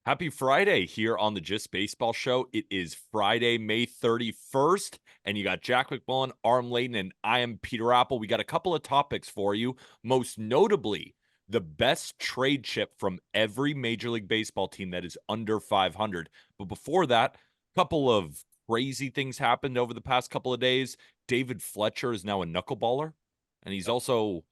Happy Friday here on the Just Baseball Show. It is Friday, May 31st, and you got Jack McMullen, Arm Layton, and I am Peter Apple. We got a couple of topics for you, most notably the best trade chip from every Major League Baseball team that is under 500. But before that, a couple of crazy things happened over the past couple of days. David Fletcher is now a knuckleballer, and he's also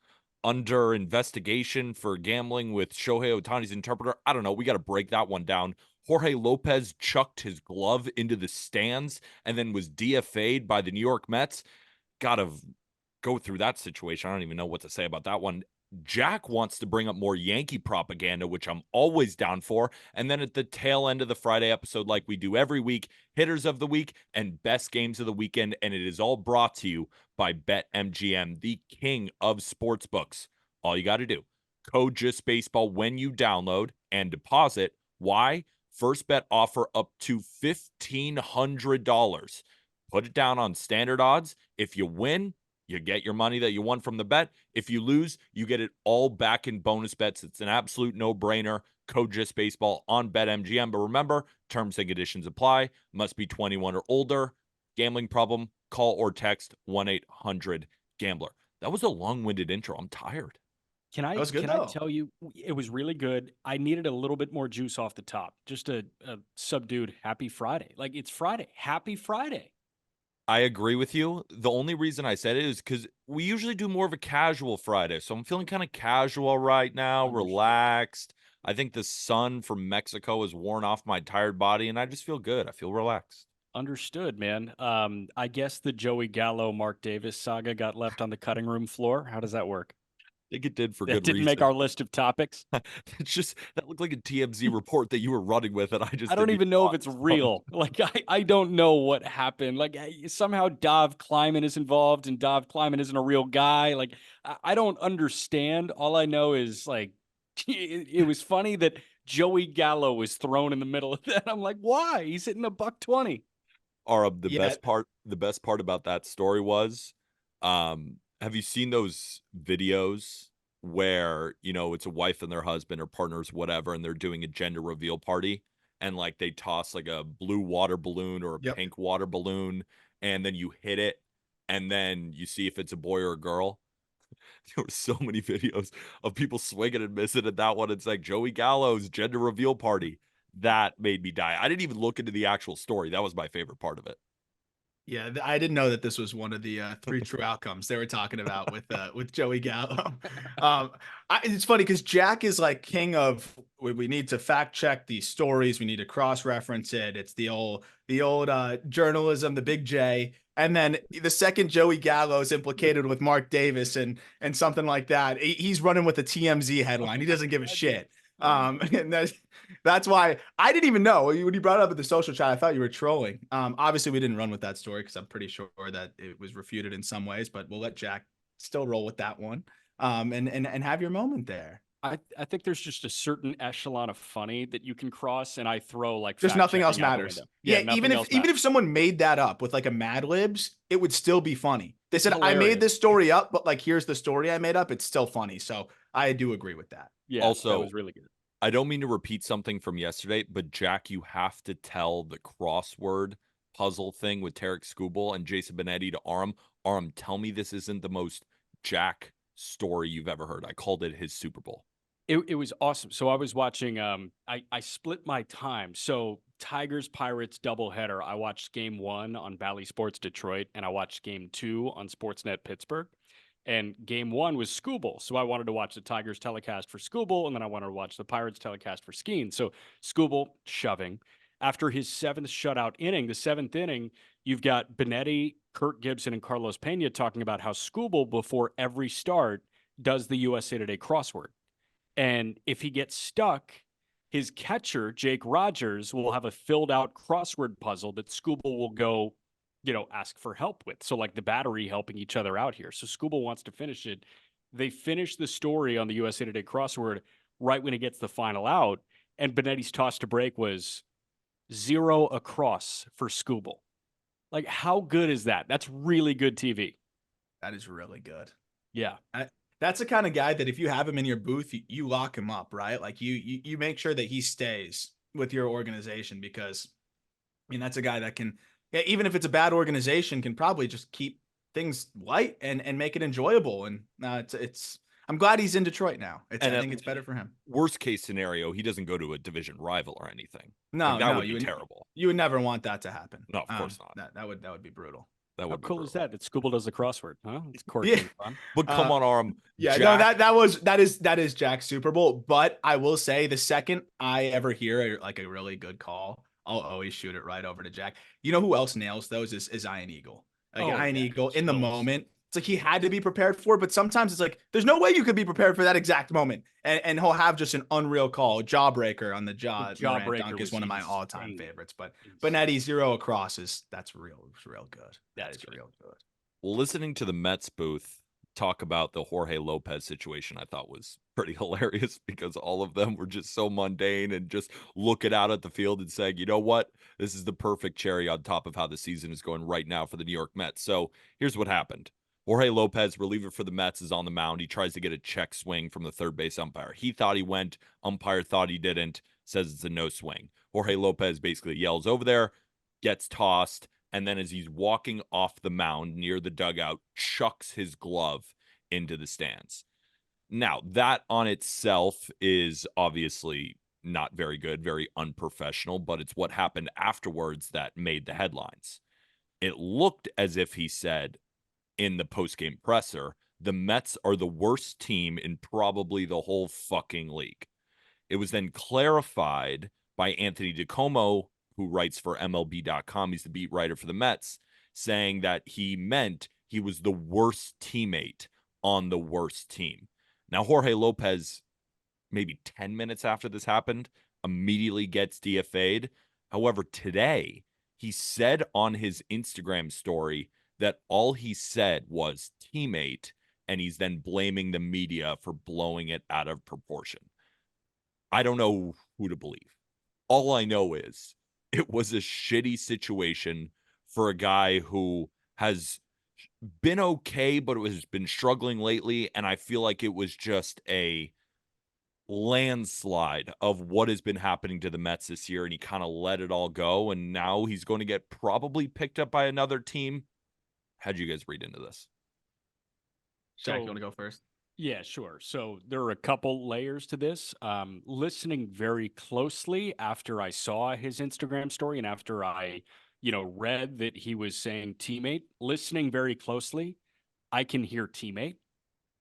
under investigation for gambling with Shohei Ohtani's interpreter. I don't know. We got to break that one down. Jorge Lopez chucked his glove into the stands and then was DFA'd by the New York Mets. Got to go through that situation. I don't even know what to say about that one. Jack wants to bring up more Yankee propaganda, which I'm always down for. And then at the tail end of the Friday episode, like we do every week, hitters of the week and best games of the weekend. And it is all brought to you by BetMGM, the king of sportsbooks. All you got to do, code Just Baseball when you download and deposit. Why? First bet offer up to $1,500. Put it down on standard odds. If you win, you get your money that you won from the bet. If you lose, you get it all back in bonus bets. It's an absolute no-brainer. Code Just Baseball on BetMGM. But remember, terms and conditions apply. Must be 21 or older. Gambling problem? Call or text 1-800-GAMBLER. That was a long-winded intro. I'm tired. That was good, Can I though. tell you, it was really good. I needed a little bit more juice off the top. Just a subdued happy Friday. Like, it's Friday. Happy Friday. I agree with you. The only reason I said it is because we usually do more of a casual Friday. So I'm feeling kind of casual right now, Understood. relaxed. I think the sun from Mexico has worn off my tired body, and I just feel good. I feel relaxed. Understood, man. I guess the Joey Gallo, Mark Davis saga got left on the cutting room floor. How does that work? I think it did for That good didn't reason. make our list of topics. It's just that looked like a TMZ report that you were running with, and I just I don't didn't even know if it's thought. real. Like, I don't know what happened. Like, somehow Dov Kleiman is involved, and Dov Kleiman isn't a real guy. Like, I don't understand. All I know is, like, it was funny that Joey Gallo was thrown in the middle of that. I'm like, why? He's hitting a $120. Or Yeah, the best part about that story was, have you seen those videos where, it's a wife and their husband or partners, whatever, and they're doing a gender reveal party and like they toss like a blue water balloon or a yep. pink water balloon and then you hit it and then you see if it's a boy or a girl. There were so many videos of people swinging and missing at that one. It's like Joey Gallo's gender reveal party. That made me die. I didn't even look into the actual story. That was my favorite part of it. Yeah, I didn't know that this was one of the three true outcomes they were talking about with Joey Gallo. It's funny because Jack is like king of we need to fact check these stories. We need to cross reference it. It's the old journalism, the big J. And then the second Joey Gallo is implicated with Mark Davis and something like that, he's running with a TMZ headline. He doesn't give a shit. And that's why I didn't even know when you brought it up at the social chat. I thought you were trolling. Obviously, we didn't run with that story because I'm pretty sure that it was refuted in some ways. But we'll let Jack still roll with that one. And have your moment there. I think there's just a certain echelon of funny that you can cross, and I throw like Just nothing else fact-checking out the matters. window. Yeah, Nothing else even matters. if someone made that up with like a Mad Libs, it would still be funny. They said I made Hilarious. this story up, but like here's the story I made up. It's still funny. So I do agree with that. Yeah, that Also, was really good. I don't mean to repeat something from yesterday, but Jack, you have to tell the crossword puzzle thing with Tarek Skubal and Jason Benetti to Aram. Aram, tell me this isn't the most Jack story you've ever heard. I called it his Super Bowl. It was awesome. So I was watching. I split my time. So Tigers Pirates doubleheader. I watched Game 1 on Bally Sports Detroit, and I watched Game 2 on Sportsnet Pittsburgh. And Game 1 was Skubal, so I wanted to watch the Tigers telecast for Skubal, and then I wanted to watch the Pirates telecast for Skeen. So Skubal shoving. After his seventh shutout inning, the seventh inning, you've got Benetti, Kirk Gibson, and Carlos Pena talking about how Skubal, before every start, does the USA Today crossword. And if he gets stuck, his catcher, Jake Rogers, will have a filled out crossword puzzle that Skubal will go, ask for help with. So like the battery helping each other out here. So Skubal wants to finish it. They finish the story on the USA Today crossword right when he gets the final out. And Benetti's toss to break was 0 across for Skubal. Like, how good is that? That's really good TV. That is really good. Yeah. That's the kind of guy that if you have him in your booth, you lock him up, right? Like you make sure that he stays with your organization, because I mean, that's a guy that can, yeah, even if it's a bad organization, can probably just keep things light and make it enjoyable. And I'm glad he's in Detroit now. And I think it's better for him. Worst case scenario, he doesn't go to a division rival or anything. No, Like, that would you be terrible. You would never want that to happen. No, of course not. That would be brutal. That How would be cool is brutal. that Scooble does the crossword, huh? It's quirky Yeah. and fun. But come on, Arm. Yeah, Jack, no, that is Jack's Super Bowl. But I will say, the second I ever hear like a really good call, I'll always shoot it right over to Jack. You know who else nails those is Ian Eagle. Like Ian Eagle in the moment. It's like he had to be prepared for it, but sometimes it's like there's no way you could be prepared for that exact moment. And he'll have just an unreal call, jawbreaker on the jawbreaker dunk is one of my all-time insane. favorites. But Benetti zero across that's real good. That's real good. Listening to the Mets booth talk about the Jorge Lopez situation, I thought was pretty hilarious, because all of them were just so mundane and just looking out at the field and saying, you know what, this is the perfect cherry on top of how the season is going right now for the New York Mets. So here's what happened. Jorge Lopez, reliever for the Mets, is on the mound. He tries to get a check swing from the third base umpire. He thought he went. Umpire thought he didn't. Says it's a no swing. Jorge Lopez basically yells over there, gets tossed, and then as he's walking off the mound near the dugout, chucks his glove into the stands. Now, that on itself is obviously not very good, very unprofessional, but it's what happened afterwards that made the headlines. It looked as if he said in the post-game presser, the Mets are the worst team in probably the whole fucking league. It was then clarified by Anthony DiComo, who writes for MLB.com. He's the beat writer for the Mets, saying that he meant he was the worst teammate on the worst team. Now, Jorge Lopez, maybe 10 minutes after this happened, immediately gets DFA'd. However, today, he said on his Instagram story that all he said was teammate, and he's then blaming the media for blowing it out of proportion. I don't know who to believe. All I know is it was a shitty situation for a guy who has been okay, but has been struggling lately, and I feel like it was just a landslide of what has been happening to the Mets this year, and he kind of let it all go, and now he's going to get probably picked up by another team. How'd you guys read into this? Jack, you want to go first? Yeah, sure. So there are a couple layers to this. Listening very closely after I saw his Instagram story and after I, read that he was saying teammate, listening very closely, I can hear teammate.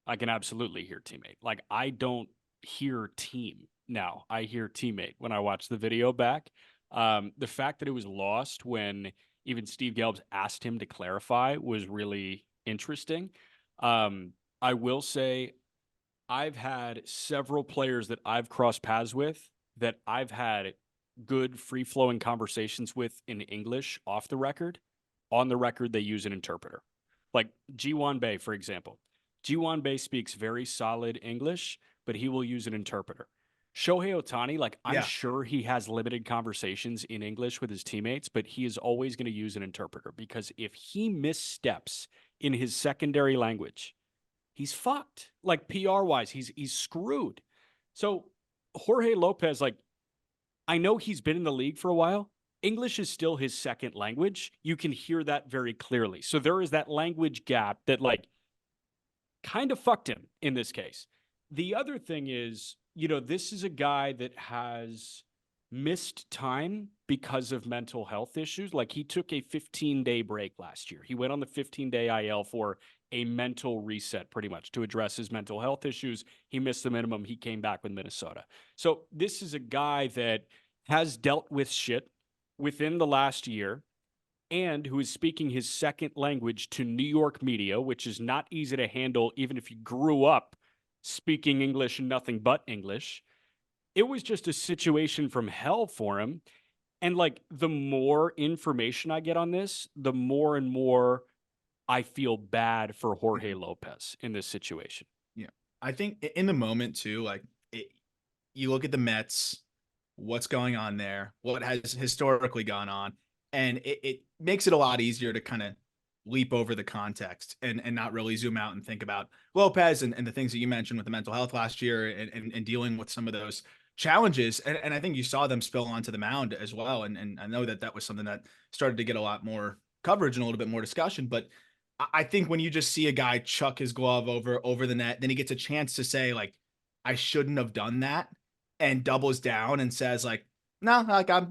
I can absolutely hear teammate. Like, I don't hear team now. I hear teammate when I watch the video back. The fact that it was lost when even Steve Gelbs asked him to clarify was really interesting. I will say I've had several players that I've crossed paths with that I've had good free-flowing conversations with in English off the record. On the record, they use an interpreter. Like Ji-Hwan Bae, for example. Ji-Hwan Bae speaks very solid English, but he will use an interpreter. Shohei Ohtani, I'm sure he has limited conversations in English with his teammates, but he is always going to use an interpreter, because if he missteps in his secondary language, he's fucked. Like, PR-wise, he's screwed. So Jorge Lopez, I know he's been in the league for a while. English is still his second language. You can hear that very clearly. So there is that language gap that kind of fucked him in this case. The other thing is, this is a guy that has missed time because of mental health issues. Like, he took a 15-day break last year. He went on the 15-day IL for a mental reset, pretty much, to address his mental health issues. He missed the minimum. He came back with Minnesota. So this is a guy that has dealt with shit within the last year and who is speaking his second language to New York media, which is not easy to handle, even if you grew up speaking English and nothing but English. It was just a situation from hell for him. And the more information I get on this, the more and more I feel bad for Jorge Lopez in this situation. Yeah. I think in the moment too, you look at the Mets, what's going on there, what has historically gone on, and it makes it a lot easier to kind of leap over the context and not really zoom out and think about Lopez and the things that you mentioned with the mental health last year and dealing with some of those challenges. And I think you saw them spill onto the mound as well. And I know that was something that started to get a lot more coverage and a little bit more discussion. But I think when you just see a guy chuck his glove over the net, then he gets a chance to say, like, I shouldn't have done that, and doubles down and says, like, no, like I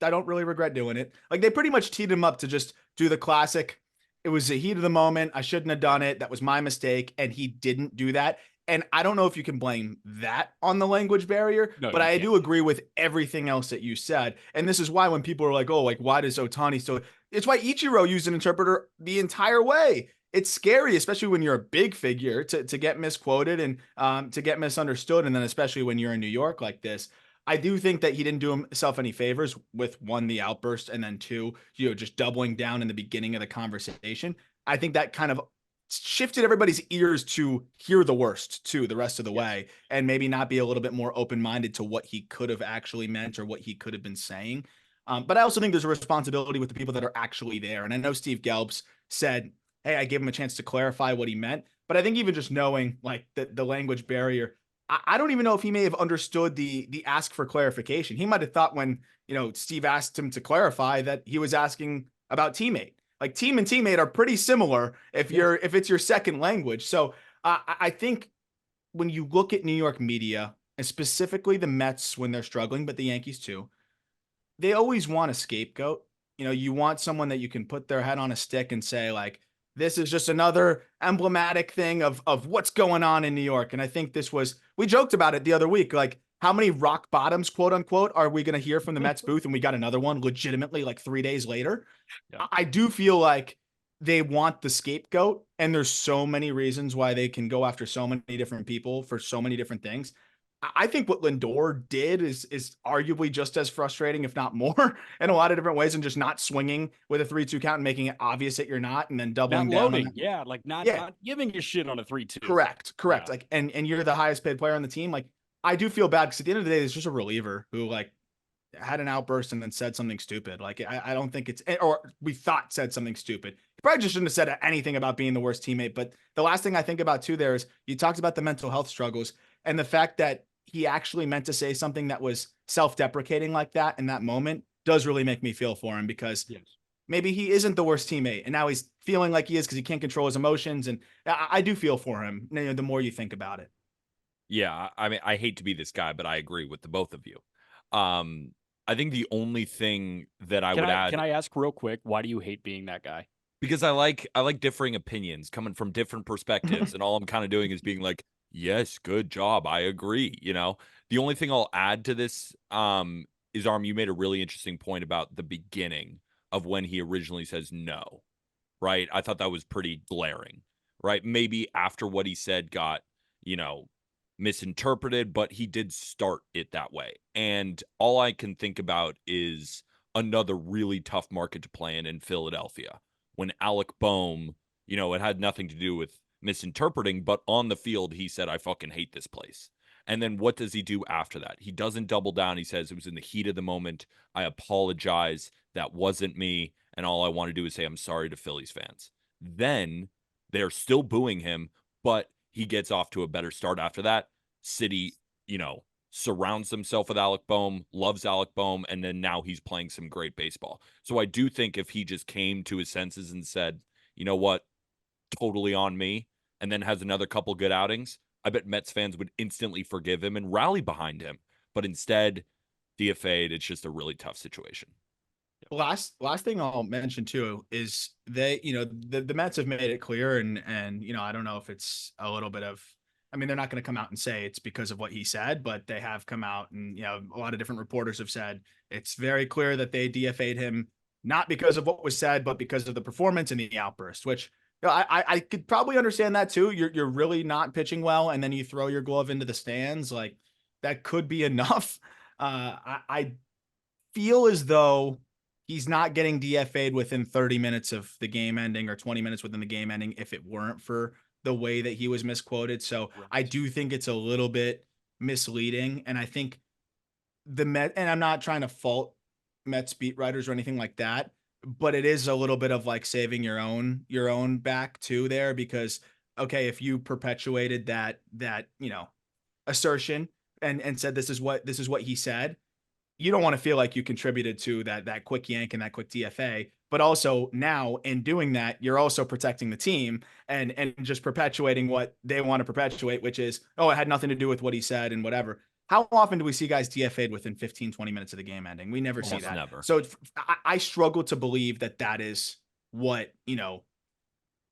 don't really regret doing it. Like, they pretty much teed him up to just do the classic. It was the heat of the moment. I shouldn't have done it. That was my mistake. And he didn't do that. And I don't know if you can blame that on the language barrier, No, but you I can't. do agree with everything else that you said. And this is why when people are like, oh, like, why does Ohtani still? It's why Ichiro used an interpreter the entire way. It's scary, especially when you're a big figure, to get misquoted and to get misunderstood. And then especially when you're in New York like this. I do think that he didn't do himself any favors with, one, the outburst, and then two, just doubling down in the beginning of the conversation. I think that kind of shifted everybody's ears to hear the worst too the rest of the way, and maybe not be a little bit more open-minded to what he could have actually meant or what he could have been saying. But I also think there's a responsibility with the people that are actually there. And I know Steve Gelbs said, hey, I gave him a chance to clarify what he meant. But I think even just knowing, like, the language barrier, I don't even know if he may have understood the ask for clarification. He might have thought when, Steve asked him to clarify that he was asking about teammate. Like, team and teammate are pretty similar if it's your second language. So I think when you look at New York media, and specifically the Mets when they're struggling, but the Yankees too, they always want a scapegoat. You want someone that you can put their head on a stick and say, like, this is just another emblematic thing of what's going on in New York. And I think we joked about it the other week. Like, how many rock bottoms, quote unquote, are we going to hear from the Mets booth? And we got another one legitimately like 3 days later. Yeah. I do feel like they want the scapegoat, and there's so many reasons why they can go after so many different people for so many different things. I think what Lindor did is arguably just as frustrating, if not more, in a lot of different ways, and just not swinging with a 3-2 count and making it obvious that you're not, and then doubling Not down loading. on that. Yeah. Like not giving your shit on a 3-2. Correct. Yeah. Like, and you're the highest paid player on the team. Like, I do feel bad because at the end of the day, it's just a reliever who, like, had an outburst and then said something stupid. Like, I don't think or we thought said something stupid. He probably just shouldn't have said anything about being the worst teammate. But the last thing I think about too there is you talked about the mental health struggles and the fact that he actually meant to say something that was self-deprecating like that in that moment does really make me feel for him, because maybe he isn't the worst teammate and now he's feeling like he is because he can't control his emotions. And I do feel for him, the more you think about it. Yeah, I mean, I hate to be this guy, but I agree with the both of you. I think the only thing that I would add, Can I ask real quick, why do you hate being that guy? because I like differing opinions coming from different perspectives, and all I'm kind of doing is being like, yes, good job, I agree. The only thing I'll add to this is, Arm, you made a really interesting point about the beginning of when he originally says no, right? I thought that was pretty glaring, right? Maybe after what he said got, misinterpreted, but he did start it that way. And all I can think about is another really tough market to play in Philadelphia, when Alec Boehm, it had nothing to do with misinterpreting, but on the field, he said, I fucking hate this place. And then what does he do after that? He doesn't double down. He says, it was in the heat of the moment. I apologize. That wasn't me. And all I want to do is say, I'm sorry to Phillies fans. Then they're still booing him, but he gets off to a better start after that. City, surrounds himself with Alec Boehm, loves Alec Boehm, and then now he's playing some great baseball. So I do think if he just came to his senses and said, you know what, totally on me, and then has another couple good outings, I bet Mets fans would instantly forgive him and rally behind him. But instead, DFA'd, it's just a really tough situation. Last thing I'll mention too is they, the Mets have made it clear, and I don't know if it's a little bit of, I mean, they're not going to come out and say it's because of what he said, but they have come out and, a lot of different reporters have said it's very clear that they DFA'd him not because of what was said, but because of the performance and the outburst, which I could probably understand that too. You're really not pitching well, and then you throw your glove into the stands. Like, that could be enough. I feel as though he's not getting DFA'd within 30 minutes of the game ending or 20 minutes within the game ending if it weren't for the way that he was misquoted. So I do think it's a little bit misleading. And I think the Met, and I'm not trying to fault Mets beat writers or anything like that, but it is a little bit of like saving your own back too there, because okay, if you perpetuated that assertion, and said this is what he said, you don't want to feel like you contributed to that quick yank and that quick DFA. But also now in doing that, you're also protecting the team and just perpetuating what they want to perpetuate, which is, oh, it had nothing to do with what he said and whatever. How often do we see guys DFA'd within 15, 20 minutes of the game ending? We never see that. Never. So I struggle to believe that is what,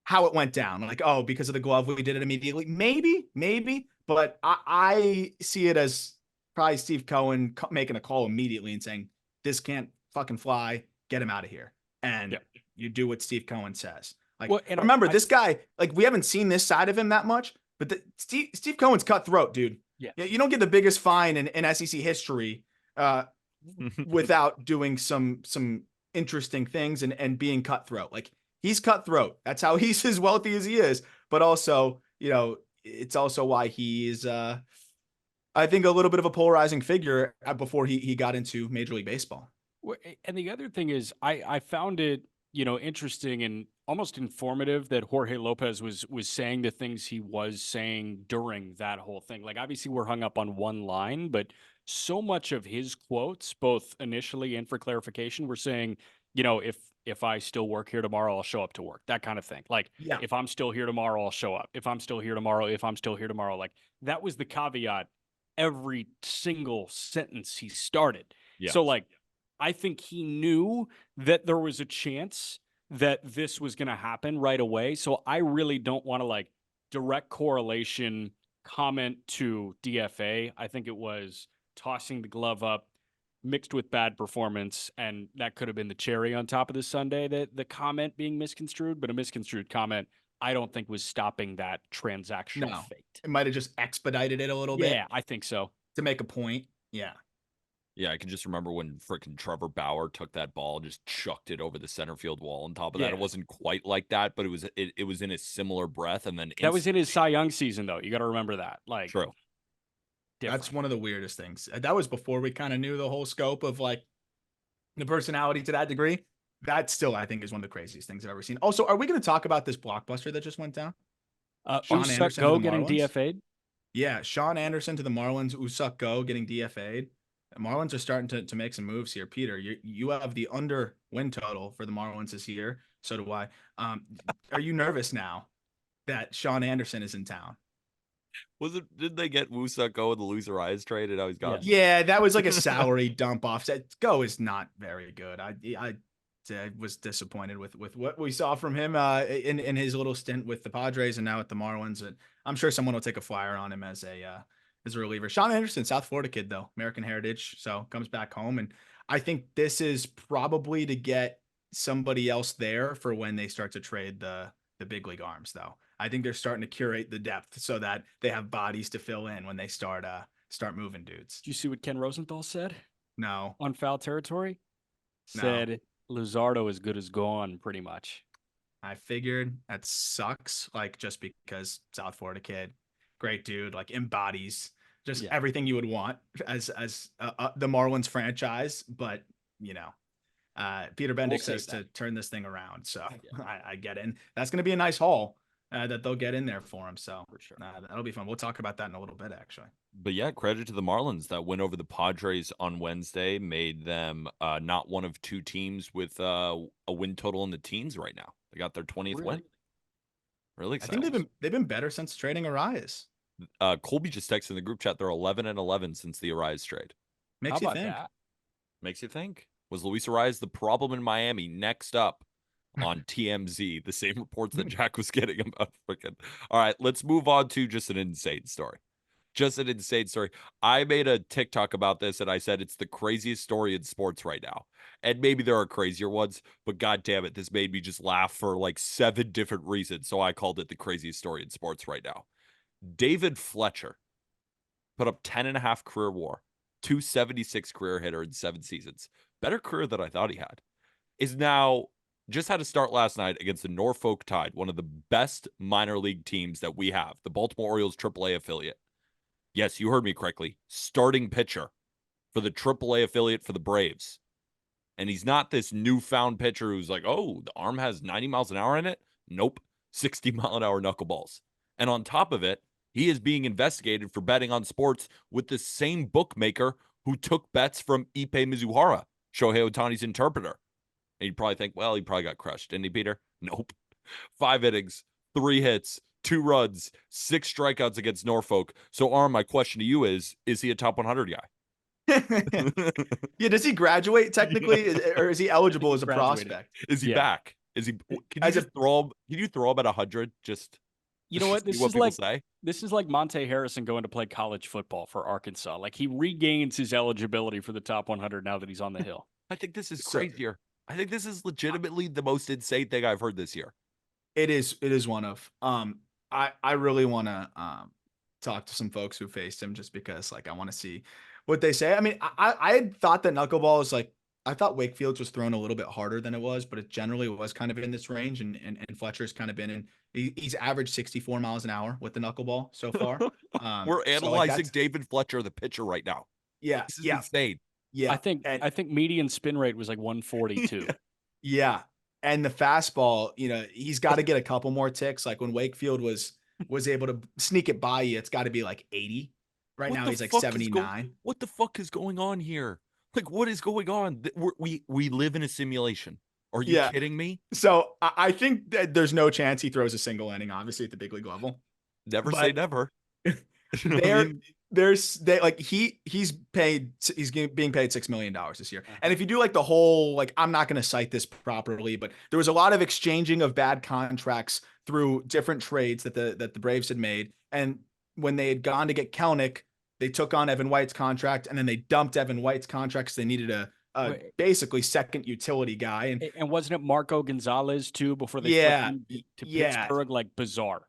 how it went down. Like, oh, because of the glove, we did it immediately. Maybe. But I see it as probably Steve Cohen making a call immediately and saying, this can't fucking fly. Get him out of here. And you do what Steve Cohen says. Like, remember, this guy, like, we haven't seen this side of him that much, but Steve Cohen's cutthroat, dude. Yeah. You don't get the biggest fine in SEC history without doing some interesting things and being cutthroat. Like, he's cutthroat. That's how he's as wealthy as he is. But also, it's also why he's, I think, a little bit of a polarizing figure before he got into Major League Baseball. And the other thing is, I found it, interesting and almost informative that Jorge Lopez was saying the things he was saying during that whole thing. Like, obviously, we're hung up on one line, but so much of his quotes, both initially and for clarification, were saying, if I still work here tomorrow, I'll show up to work. That kind of thing. Like, if I'm still here tomorrow, I'll show up. If I'm still here tomorrow, like, that was the caveat every single sentence he started. Yeah. So, like, I think he knew that there was a chance that this was going to happen right away. So I really don't want to, like, direct correlation comment to DFA. I think it was tossing the glove up mixed with bad performance, and that could have been the cherry on top of the sundae, that the comment being misconstrued, but a misconstrued comment I don't think was stopping that transactional fate. It might have just expedited it a little bit. Yeah, I think so. To make a point. Yeah. Yeah, I can just remember when frickin' Trevor Bauer took that ball and just chucked it over the center field wall. On top of that, it wasn't quite like that, but it was in a similar breath. And then that was in his Cy Young season, though. You got to remember that. Like, true. Different. That's one of the weirdest things. That was before we kind of knew the whole scope of, like, the personality to that degree. That still, I think, is one of the craziest things I've ever seen. Also, are we going to talk about this blockbuster that just went down? Sean Anderson Go getting DFA'd? Yeah, Sean Anderson to the Marlins. Usuck Go getting DFA'd. The Marlins are starting to make some moves here. Peter, you have the under win total for the Marlins this year. So do I. Are you nervous now that Sean Anderson is in town? Did they get Usuck Go in the loser eyes trade and now he's gone? Yeah, that was like a salary dump offset. Go is not very good. I was disappointed with what we saw from him in his little stint with the Padres and now at the Marlins. And I'm sure someone will take a flyer on him as a reliever. Sean Anderson, South Florida kid, though, American heritage. So comes back home. And I think this is probably to get somebody else there for when they start to trade the big league arms, though. I think they're starting to curate the depth so that they have bodies to fill in when they start moving dudes. Did you see what Ken Rosenthal said? No. On Foul Territory? Said Luzardo is good as gone, pretty much. I figured. That sucks. Like, just because South Florida kid, great dude, like, embodies just everything you would want as the Marlins franchise. But, Peter Bendick says to turn this thing around. So I get it. And that's going to be a nice haul that they'll get in there for him. So for sure, that'll be fun. We'll talk about that in a little bit, actually. But yeah, credit to the Marlins. That win over the Padres on Wednesday made them not one of two teams with a win total in the teens right now. They got their 20th win. Really exciting. I think they've been better since trading Arias. Colby just texted in the group chat. They're 11-11 since the Arias trade. Makes you think. Makes you think. Was Luis Arias the problem in Miami? Next up on TMZ, the same reports that Jack was getting about freaking. All right, let's move on to just an insane story. I made a TikTok about this and I said it's the craziest story in sports right now. And maybe there are crazier ones, but god damn it, this made me just laugh for like 7 different reasons. So I called it the craziest story in sports right now. David Fletcher put up 10.5 career WAR, 276 career hitter in 7 seasons. Better career than I thought he had. Is now just had a start last night against the Norfolk Tide, one of the best minor league teams that we have, the Baltimore Orioles AAA affiliate. Yes, you heard me correctly. Starting pitcher for the AAA affiliate for the Braves. And he's not this newfound pitcher who's like, oh, the arm has 90 miles an hour in it. Nope. 60-mile-an-hour knuckleballs. And on top of it, He is being investigated for betting on sports with the same bookmaker who took bets from Ipe Mizuhara, Shohei Ohtani's interpreter. And you'd probably think, well, he probably got crushed. Didn't he, Peter? Nope. 5 innings, 3 hits, 2 runs, 6 strikeouts against Norfolk. So, Arm, my question to you is he a top 100 guy? Yeah, does he graduate technically, or is he eligible as a Graduated. prospect? Is he back? Is he? Can you As a- just throw him? Can you throw him at 100? Just You know what? see This what is people like say. this is like Monte Harrison going to play college football for Arkansas. Like he regains his eligibility for the top 100 now that he's on the hill. I think this is So- crazier. I think this is legitimately the most insane thing I've heard this year. It is one of. I really want to talk to some folks who faced him just because like I want to see what they say. I mean, I had thought that knuckleball is like, I thought Wakefield's was thrown a little bit harder than it was, but it generally was kind of in this range, and Fletcher's kind of been in. He's averaged 64 miles an hour with the knuckleball so far. We're so, analyzing that's- David Fletcher, the pitcher, right now. Yeah, This is yeah, insane. yeah. I think median spin rate was like 142. Yeah. And the fastball, he's got to get a couple more ticks. Like when Wakefield was able to sneak it by you, it's got to be like 80. Right What now the he's like fuck is 79. What the fuck is going on here? Like, what is going on? We live in a simulation. Are you Yeah. kidding me? So I think that there's no chance he throws a single inning, obviously at the big league level. Never But say never. You know what I There, mean? he's being paid $6 million this year. And if you do like the whole, like, I'm not going to cite this properly, but there was a lot of exchanging of bad contracts through different trades that the Braves had made. And when they had gone to get Kelnick, they took on Evan White's contract, and then they dumped Evan White's contract because they needed a basically second utility guy. And wasn't it Marco Gonzalez too before they Yeah, flipped him to yeah. Pittsburgh? Like bizarre.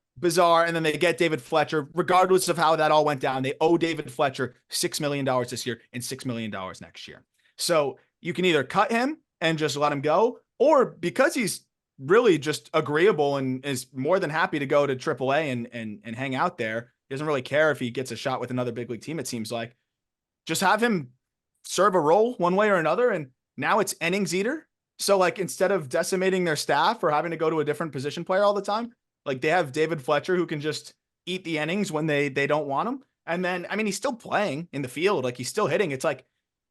And then they get David Fletcher. Regardless of how that all went down, they owe David Fletcher $6 million this year and $6 million next year. So you can either cut him and just let him go, or because he's really just agreeable and is more than happy to go to AAA and hang out there, he doesn't really care if he gets a shot with another big league team, it seems like. Just have him serve a role one way or another, and now it's innings eater. So like instead of decimating their staff or having to go to a different position player all the time, like they have David Fletcher who can just eat the innings when they don't want him. And then, I mean, he's still playing in the field. Like he's still hitting. It's like,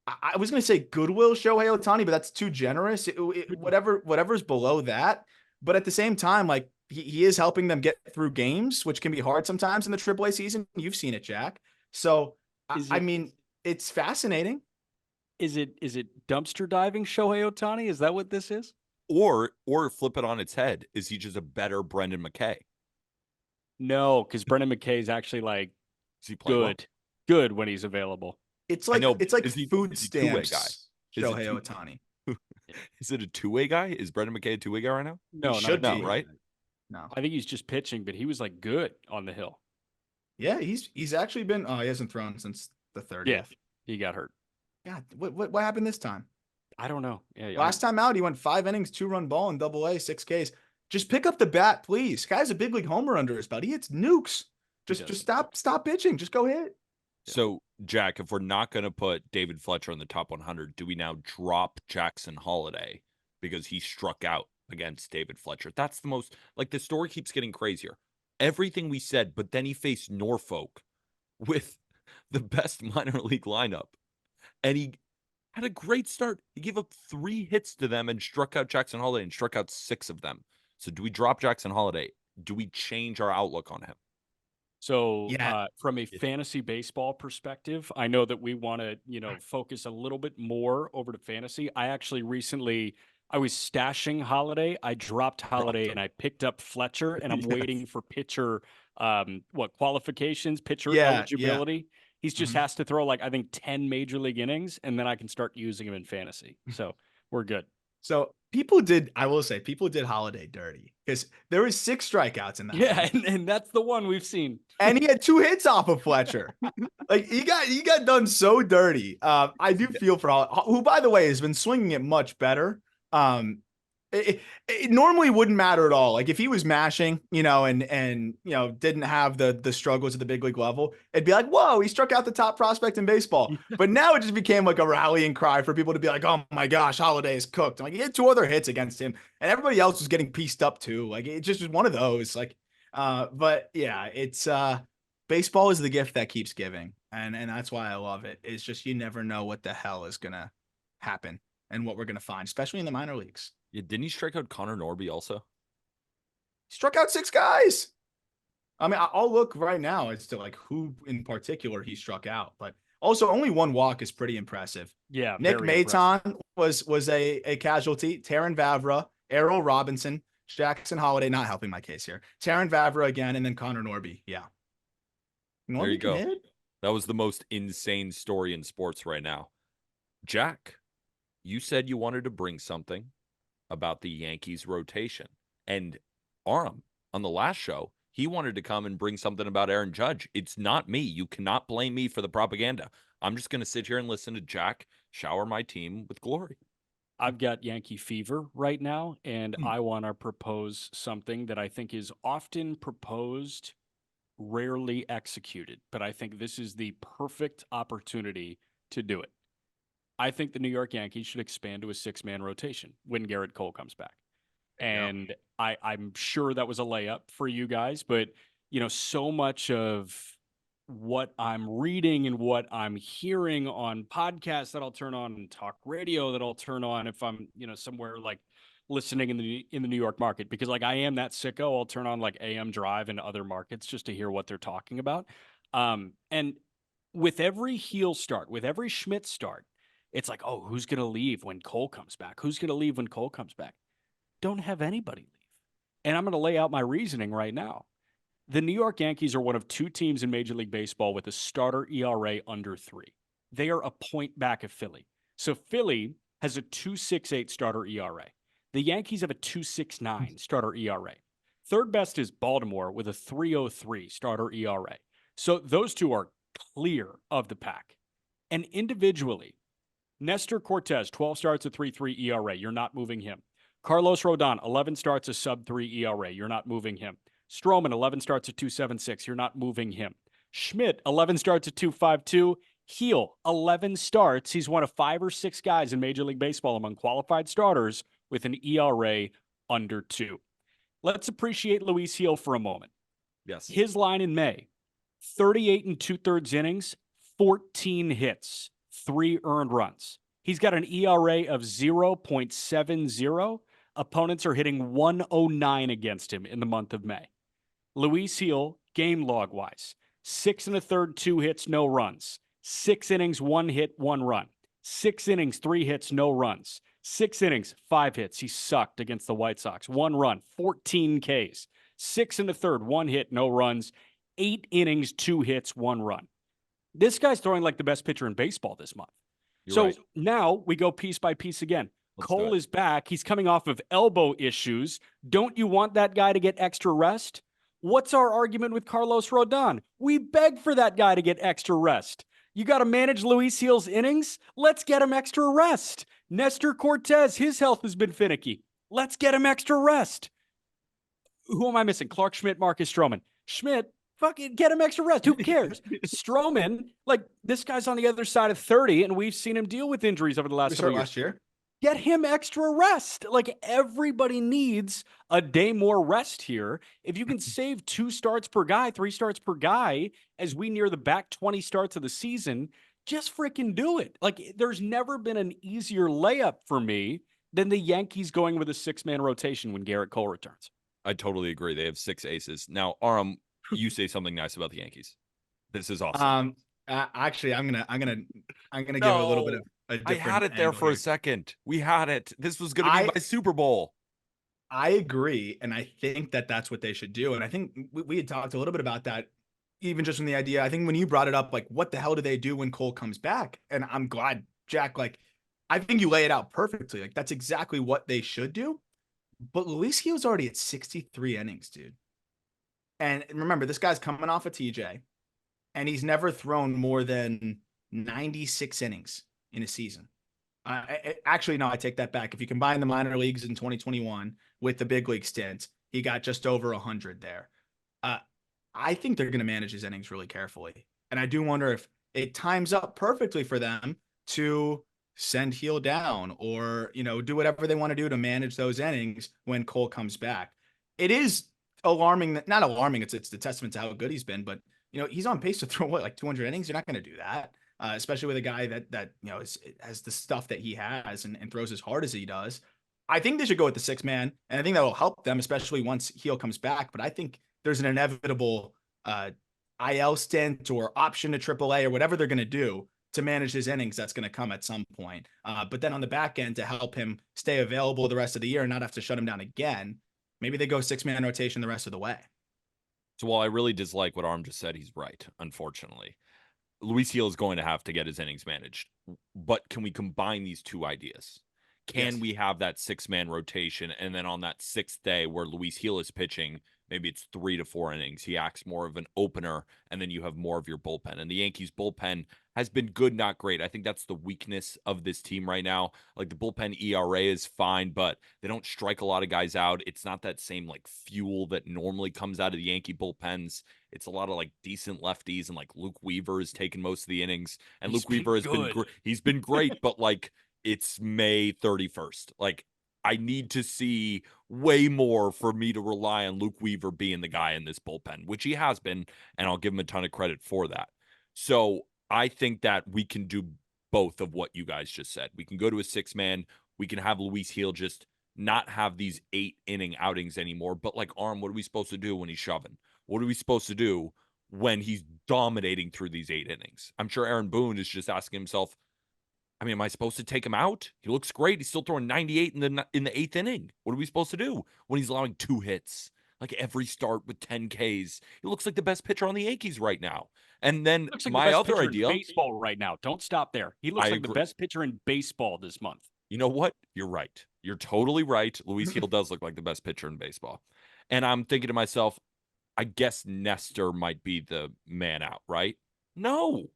I was going to say goodwill Shohei Ohtani, but that's too generous. Whatever's below that. But at the same time, like he is helping them get through games, which can be hard sometimes in the AAA season. You've seen it, Jack. So, I mean, it's fascinating. Is it dumpster diving Shohei Ohtani? Is that what this is? Or flip it on its head. Is he just a better Brendan McKay? No, because Brendan McKay is actually like Is he playing good when he's available. It's like food is he two-way stamps. guy? Shohei Ohtani. Is it a two-way guy? Is Brendan McKay a two-way guy right now? No, should not be, right? No. I think he's just pitching, but he was like good on the hill. Yeah, he's actually been. Oh, he hasn't thrown since the 30th. Yeah, he got hurt. God, what happened this time? I don't know. Yeah, Last time out, he went 5 innings, 2-run ball in Double-A, 6 Ks. Just pick up the bat, please. Guy's a big league homer under his belt. He hits nukes. Just stop pitching. Just go hit. So, Jack, if we're not going to put David Fletcher in the top 100, do we now drop Jackson Holiday because he struck out against David Fletcher? That's the most, like, the story keeps getting crazier. Everything we said, but then he faced Norfolk with the best minor league lineup. And he had a great start. He gave up 3 hits to them and struck out Jackson Holiday and struck out 6 of them. So do we drop Jackson Holiday? Do we change our outlook on him? So from a fantasy baseball perspective, I know that we want to, focus a little bit more over to fantasy. I actually recently, I was stashing Holiday. I dropped Holiday and I picked up Fletcher, and I'm waiting for pitcher, qualifications, pitcher eligibility. He just has to throw I think 10 major league innings, and then I can start using him in fantasy. So we're good. So I will say people did Holiday dirty because there was 6 strikeouts in that. Yeah, and that's the one we've seen. And he had 2 hits off of Fletcher. Like he got done so dirty. I do feel for Holiday, who, by the way, has been swinging it much better. It normally wouldn't matter at all. Like if he was mashing, and didn't have the struggles at the big league level, it'd be like, whoa, he struck out the top prospect in baseball. But now it just became like a rallying cry for people to be like, oh my gosh, Holiday is cooked. I'm like, he had 2 other hits against him, and everybody else was getting pieced up too. Like it just was one of those. Like, but yeah, it's baseball is the gift that keeps giving. And that's why I love it. It's just, you never know what the hell is going to happen and what we're going to find, especially in the minor leagues. Yeah, didn't he strike out Connor Norby also? Struck out 6 guys. I mean, I'll look right now as to like who in particular he struck out, but also only 1 walk is pretty impressive. Yeah, Nick very impressive. Maton was a casualty. Taron Vavra, Errol Robinson, Jackson Holiday, not helping my case here. Taron Vavra again, and then Connor Norby. Yeah. There you Norby go. committed? That was the most insane story in sports right now. Jack, you said you wanted to bring something about the Yankees rotation. And Aram, on the last show, he wanted to come and bring something about Aaron Judge. It's not me. You cannot blame me for the propaganda. I'm just going to sit here and listen to Jack shower my team with glory. I've got Yankee fever right now, and I want to propose something that I think is often proposed, rarely executed, but I think this is the perfect opportunity to do it. I think the New York Yankees should expand to a 6-man rotation when Garrett Cole comes back. And I'm sure that was a layup for you guys, but so much of what I'm reading and what I'm hearing on podcasts that I'll turn on and talk radio that I'll turn on if I'm, somewhere like listening in the New York market, because like I am that sicko, I'll turn on like AM Drive and other markets just to hear what they're talking about. And with every heel start, with every Schmidt start, it's like, oh, who's going to leave when Cole comes back? Who's going to leave when Cole comes back? Don't have anybody leave. And I'm going to lay out my reasoning right now. The New York Yankees are one of 2 teams in Major League Baseball with a starter ERA under 3. They are a point back of Philly. So Philly has a 2.68 starter ERA. The Yankees have a 2.69 starter ERA. Third best is Baltimore with a 3.03 starter ERA. So those 2 are clear of the pack. And individually, Nestor Cortez, 12 starts, a 3.3 ERA. You're not moving him. Carlos Rodon, 11 starts, a sub-3 ERA. You're not moving him. Stroman, 11 starts, a 2.76. You're not moving him. Schmidt, 11 starts, a 2.52. Heel, 11 starts. He's one of 5 or 6 guys in Major League Baseball among qualified starters with an ERA under 2. Let's appreciate Luis Heel for a moment. Yes. His line in May, 38 and 2/3 innings, 14 hits, 3 earned runs. He's got an ERA of 0.70. Opponents are hitting 109 against him in the month of May. Luis Heel, game log wise, 6 1/3, 2 hits, no runs. 6 innings, 1 hit, 1 run. 6 innings, 3 hits, no runs. 6 innings, 5 hits. He sucked against the White Sox. 1 run, 14 Ks. 6 1/3, 1 hit, no runs. 8 innings, 2 hits, 1 run. This guy's throwing like the best pitcher in baseball this month. You're right. Now we go piece by piece again. Let's do Cole it. is back. He's coming off of elbow issues. Don't you want that guy to get extra rest? What's our argument with Carlos Rodon? We beg for that guy to get extra rest. You got to manage Luis Heel's innings? Let's get him extra rest. Nestor Cortez, his health has been finicky. Let's get him extra rest. Who am I missing? Clark Schmidt, Marcus Stroman. Schmidt, fucking get him extra rest. Who cares? Stroman, like this guy's on the other side of 30, and we've seen him deal with injuries over the last couple years. Last year. Get him extra rest. Like everybody needs a day more rest here. If you can save 2 starts per guy, 3 starts per guy as we near the back 20 starts of the season, just freaking do it. Like there's never been an easier layup for me than the Yankees going with a 6-man rotation when Garrett Cole returns. I totally agree. They have 6 aces. Now, Aram, you say something nice about the Yankees. This is awesome. Actually, I'm gonna give it a little bit of a different. I had it there for a second. We had it. This was going to be my Super Bowl. I agree, and I think that that's what they should do. And I think we had talked a little bit about that, even just from the idea. I think when you brought it up, like, what the hell do they do when Cole comes back? And I'm glad, Jack. Like, I think you lay it out perfectly. Like, that's exactly what they should do. But Luis Gil's already at 63 innings, dude. And remember, this guy's coming off a TJ, and he's never thrown more than 96 innings in a season. Actually, no, I take that back. If you combine the minor leagues in 2021 with the big league stint, he got just over 100 there. I think they're going to manage his innings really carefully. And I do wonder if it times up perfectly for them to send Heel down or, do whatever they want to do to manage those innings when Cole comes back. It is alarming, not alarming. It's the testament to how good he's been, but he's on pace to throw like 200 innings. You're not going to do that, especially with a guy that has the stuff that he has and throws as hard as he does. I think they should go with the 6-man, and I think that will help them, especially once Heel comes back. But I think there's an inevitable IL stint or option to AAA or whatever they're going to do to manage his innings that's going to come at some point. But then on the back end, to help him stay available the rest of the year and not have to shut him down again, maybe they go 6-man rotation the rest of the way. So while I really dislike what Arm just said, he's right, unfortunately. Luis Gil is going to have to get his innings managed. But can we combine these two ideas? Can we have that 6-man rotation, and then on that sixth day where Luis Gil is pitching, maybe it's 3 to 4 innings, he acts more of an opener, and then you have more of your bullpen. And the Yankees bullpen has been good, not great. I think that's the weakness of this team right now. Like, the bullpen ERA is fine, but they don't strike a lot of guys out. It's not that same like fuel that normally comes out of the Yankee bullpens. It's a lot of like decent lefties, and like Luke Weaver has taken most of the innings, and Luke Weaver has been he's been great, but like, it's May 31st. Like, I need to see way more for me to rely on Luke Weaver being the guy in this bullpen, which he has been, and I'll give him a ton of credit for that. So I think that we can do both of what you guys just said. We can go to a 6-man. We can have Luis Gil just not have these 8-inning outings anymore. But like, Arm, what are we supposed to do when he's shoving? What are we supposed to do when he's dominating through these 8 innings? I'm sure Aaron Boone is just asking himself, I mean, am I supposed to take him out? He looks great. He's still throwing 98 in the 8th inning. What are we supposed to do when he's allowing 2 hits? Like, every start with 10 Ks. He looks like the best pitcher on the Yankees right now. And then Looks like my the best other pitcher idea, in baseball right now. Don't stop there. He looks I like the agree. best pitcher in baseball this month. You know what? You're right. You're totally right. Luis Gil does look like the best pitcher in baseball. And I'm thinking to myself, I guess Nestor might be the man out, right? No.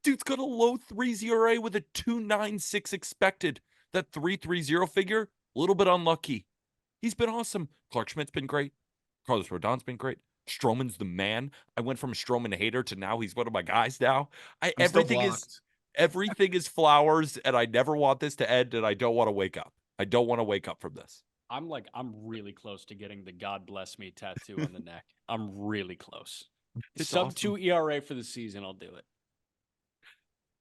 Dude's got a low 3 ERA with a 2.96 expected. That 3.30 figure, a little bit unlucky. He's been awesome. Clark Schmidt's been great. Carlos Rodon's been great. Stroman's the man. I went from a Stroman hater to now he's one of my guys now. Everything is flowers, and I never want this to end, and I don't want to wake up. I don't want to wake up from this. I'm really close to getting the God bless me tattoo on the neck. I'm really close. Sub 2 ERA for the season, I'll do it.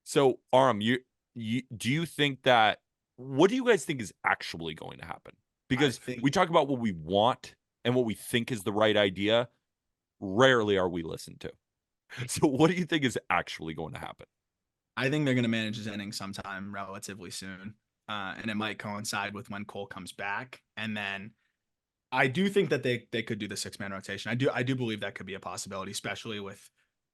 So, Aram, do you think that, what do you guys think is actually going to happen? Because we talk about what we want and what we think is the right idea. Rarely are we listened to. So what do you think is actually going to happen? I think they're going to manage his innings sometime relatively soon. And it might coincide with when Cole comes back. And then I do think that they could do the 6-man rotation. I do believe that could be a possibility, especially with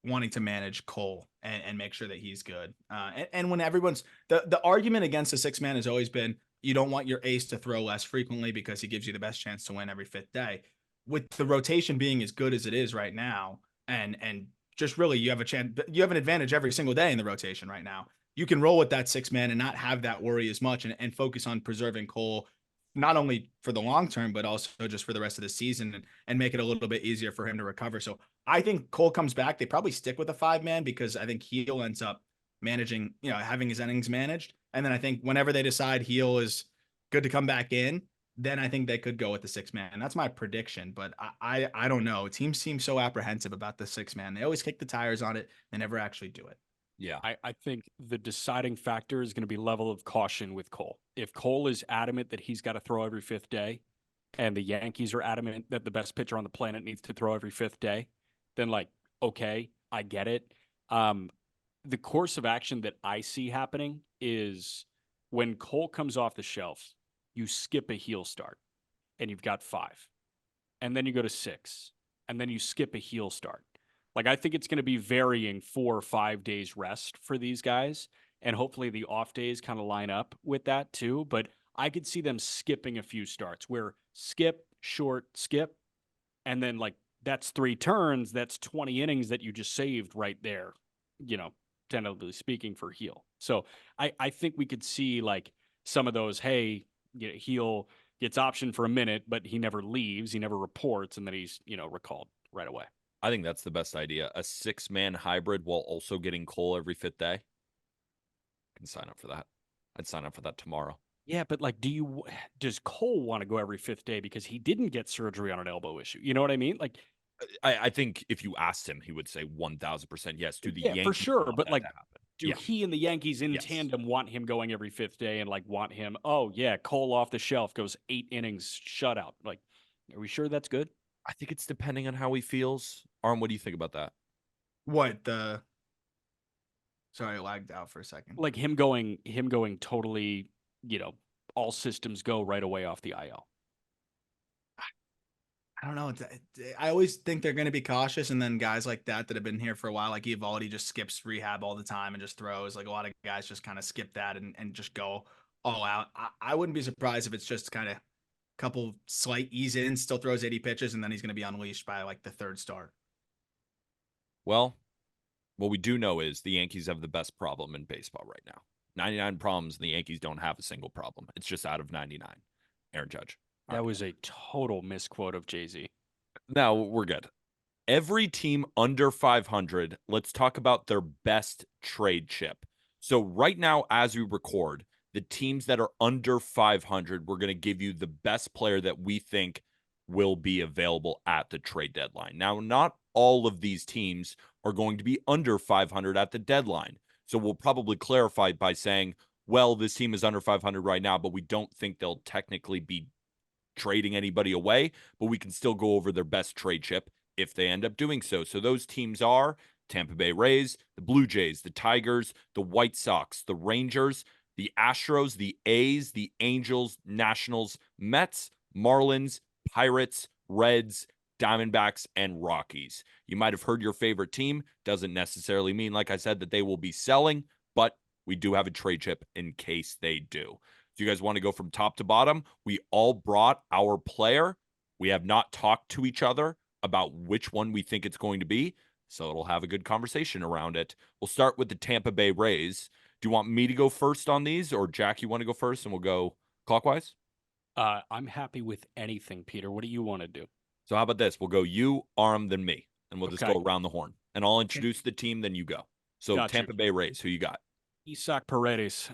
wanting to manage Cole and make sure that he's good. And when everyone's the argument against the 6-man has always been, you don't want your ace to throw less frequently because he gives you the best chance to win every 5th day. With the rotation being as good as it is right now, and just really you have an advantage every single day in the rotation right now. You can roll with that 6-man and not have that worry as much and focus on preserving Cole, not only for the long term, but also just for the rest of the season and make it a little bit easier for him to recover. So I think Cole comes back. They probably stick with a 5-man because I think Heel ends up managing, having his innings managed. And then I think whenever they decide Heel is good to come back in, then I think they could go with the 6-man. That's my prediction, but I don't know. Teams seem so apprehensive about the 6-man. They always kick the tires on it. They never actually do it. Yeah. I think the deciding factor is going to be level of caution with Cole. If Cole is adamant that he's got to throw every 5th day, and the Yankees are adamant that the best pitcher on the planet needs to throw every 5th day, then okay, I get it. The course of action that I see happening is when Cole comes off the shelf, you skip a heel start and you've got 5, and then you go to 6, and then you skip a heel start. I think it's going to be varying 4 or 5 days rest for these guys. And hopefully the off days kind of line up with that too. But I could see them skipping a few starts where skip, short, skip. And then that's 3 turns. That's 20 innings that you just saved right there, tentatively speaking for Heel. So I think we could see some of those, hey, Heel gets optioned for a minute, but he never leaves. He never reports. And then he's, recalled right away. I think that's the best idea. A 6-man hybrid while also getting Cole every 5th day. I can sign up for that. I'd sign up for that tomorrow. Yeah, but does Cole want to go every 5th day because he didn't get surgery on an elbow issue? You know what I mean? I think if you asked him, he would say 1000% yes. Do the Yeah, for Yankees sure. want But that like, to happen? do Yeah. he and the Yankees in Yes. tandem want him going every fifth day and like want him? Oh yeah, Cole off the shelf goes 8 innings shutout. Like, are we sure that's good? I think it's depending on how he feels. Arm, what do you think about that? What the? Sorry, I lagged out for a second. Like him going totally, all systems go right away off the IL. I don't know. I always think they're going to be cautious, and then guys like that have been here for a while, like Eovaldi, just skips rehab all the time and just throws. Like a lot of guys just kind of skip that and just go all out. I wouldn't be surprised if it's just kind of a couple slight ease in, still throws 80 pitches, and then he's going to be unleashed by like the third start. Well, what we do know is the Yankees have the best problem in baseball right now. 99 problems, and the Yankees don't have a single problem. It's just out of 99. Aaron Judge. That was a total misquote of Jay-Z. Now we're good. Every team under 500, let's talk about their best trade chip. So right now, as we record, the teams that are under 500, we're going to give you the best player that we think will be available at the trade deadline. Now, not all of these teams are going to be under 500 at the deadline. So we'll probably clarify by saying, well, this team is under 500 right now, but we don't think they'll technically be trading anybody away, but we can still go over their best trade chip if they end up doing so. So those teams are Tampa Bay Rays, the Blue Jays, the Tigers, the White Sox, the Rangers, the Astros, the A's, the Angels, Nationals, Mets, Marlins, Pirates, Reds, Diamondbacks, and Rockies. You might have heard your favorite team. Doesn't necessarily mean, like I said, that they will be selling, but we do have a trade chip in case they do. Do you guys want to go from top to bottom? We all brought our player. We have not talked to each other about which one we think it's going to be, so it'll have a good conversation around it. We'll start with the Tampa Bay Rays. Do you want me to go first on these, or Jack, you want to go first, and we'll go clockwise? I'm happy with anything, Peter. What do you want to do? So how about this? We'll go you, Arm, then me, and we'll just Okay. go around the horn. And I'll introduce the team, then you go. So Got you. Tampa Bay Rays, who you got? Isaac Paredes.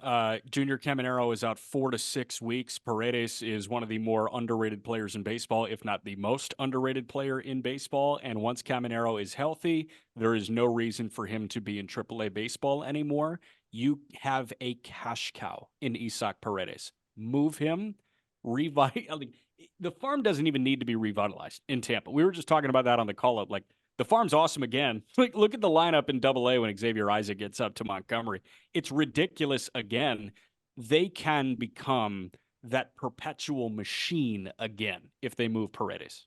Junior Caminero is out 4 to 6 weeks. Paredes is one of the more underrated players in baseball, if not the most underrated player in baseball. And once Caminero is healthy, there is no reason for him to be in AAA baseball anymore. You have a cash cow in Isaac Paredes. Move him, the farm doesn't even need to be revitalized in Tampa. We were just talking about that on the call-up. Like, the farm's awesome again. Like, look at the lineup in AA when Xavier Isaac gets up to Montgomery. It's ridiculous again. They can become that perpetual machine again if they move Paredes.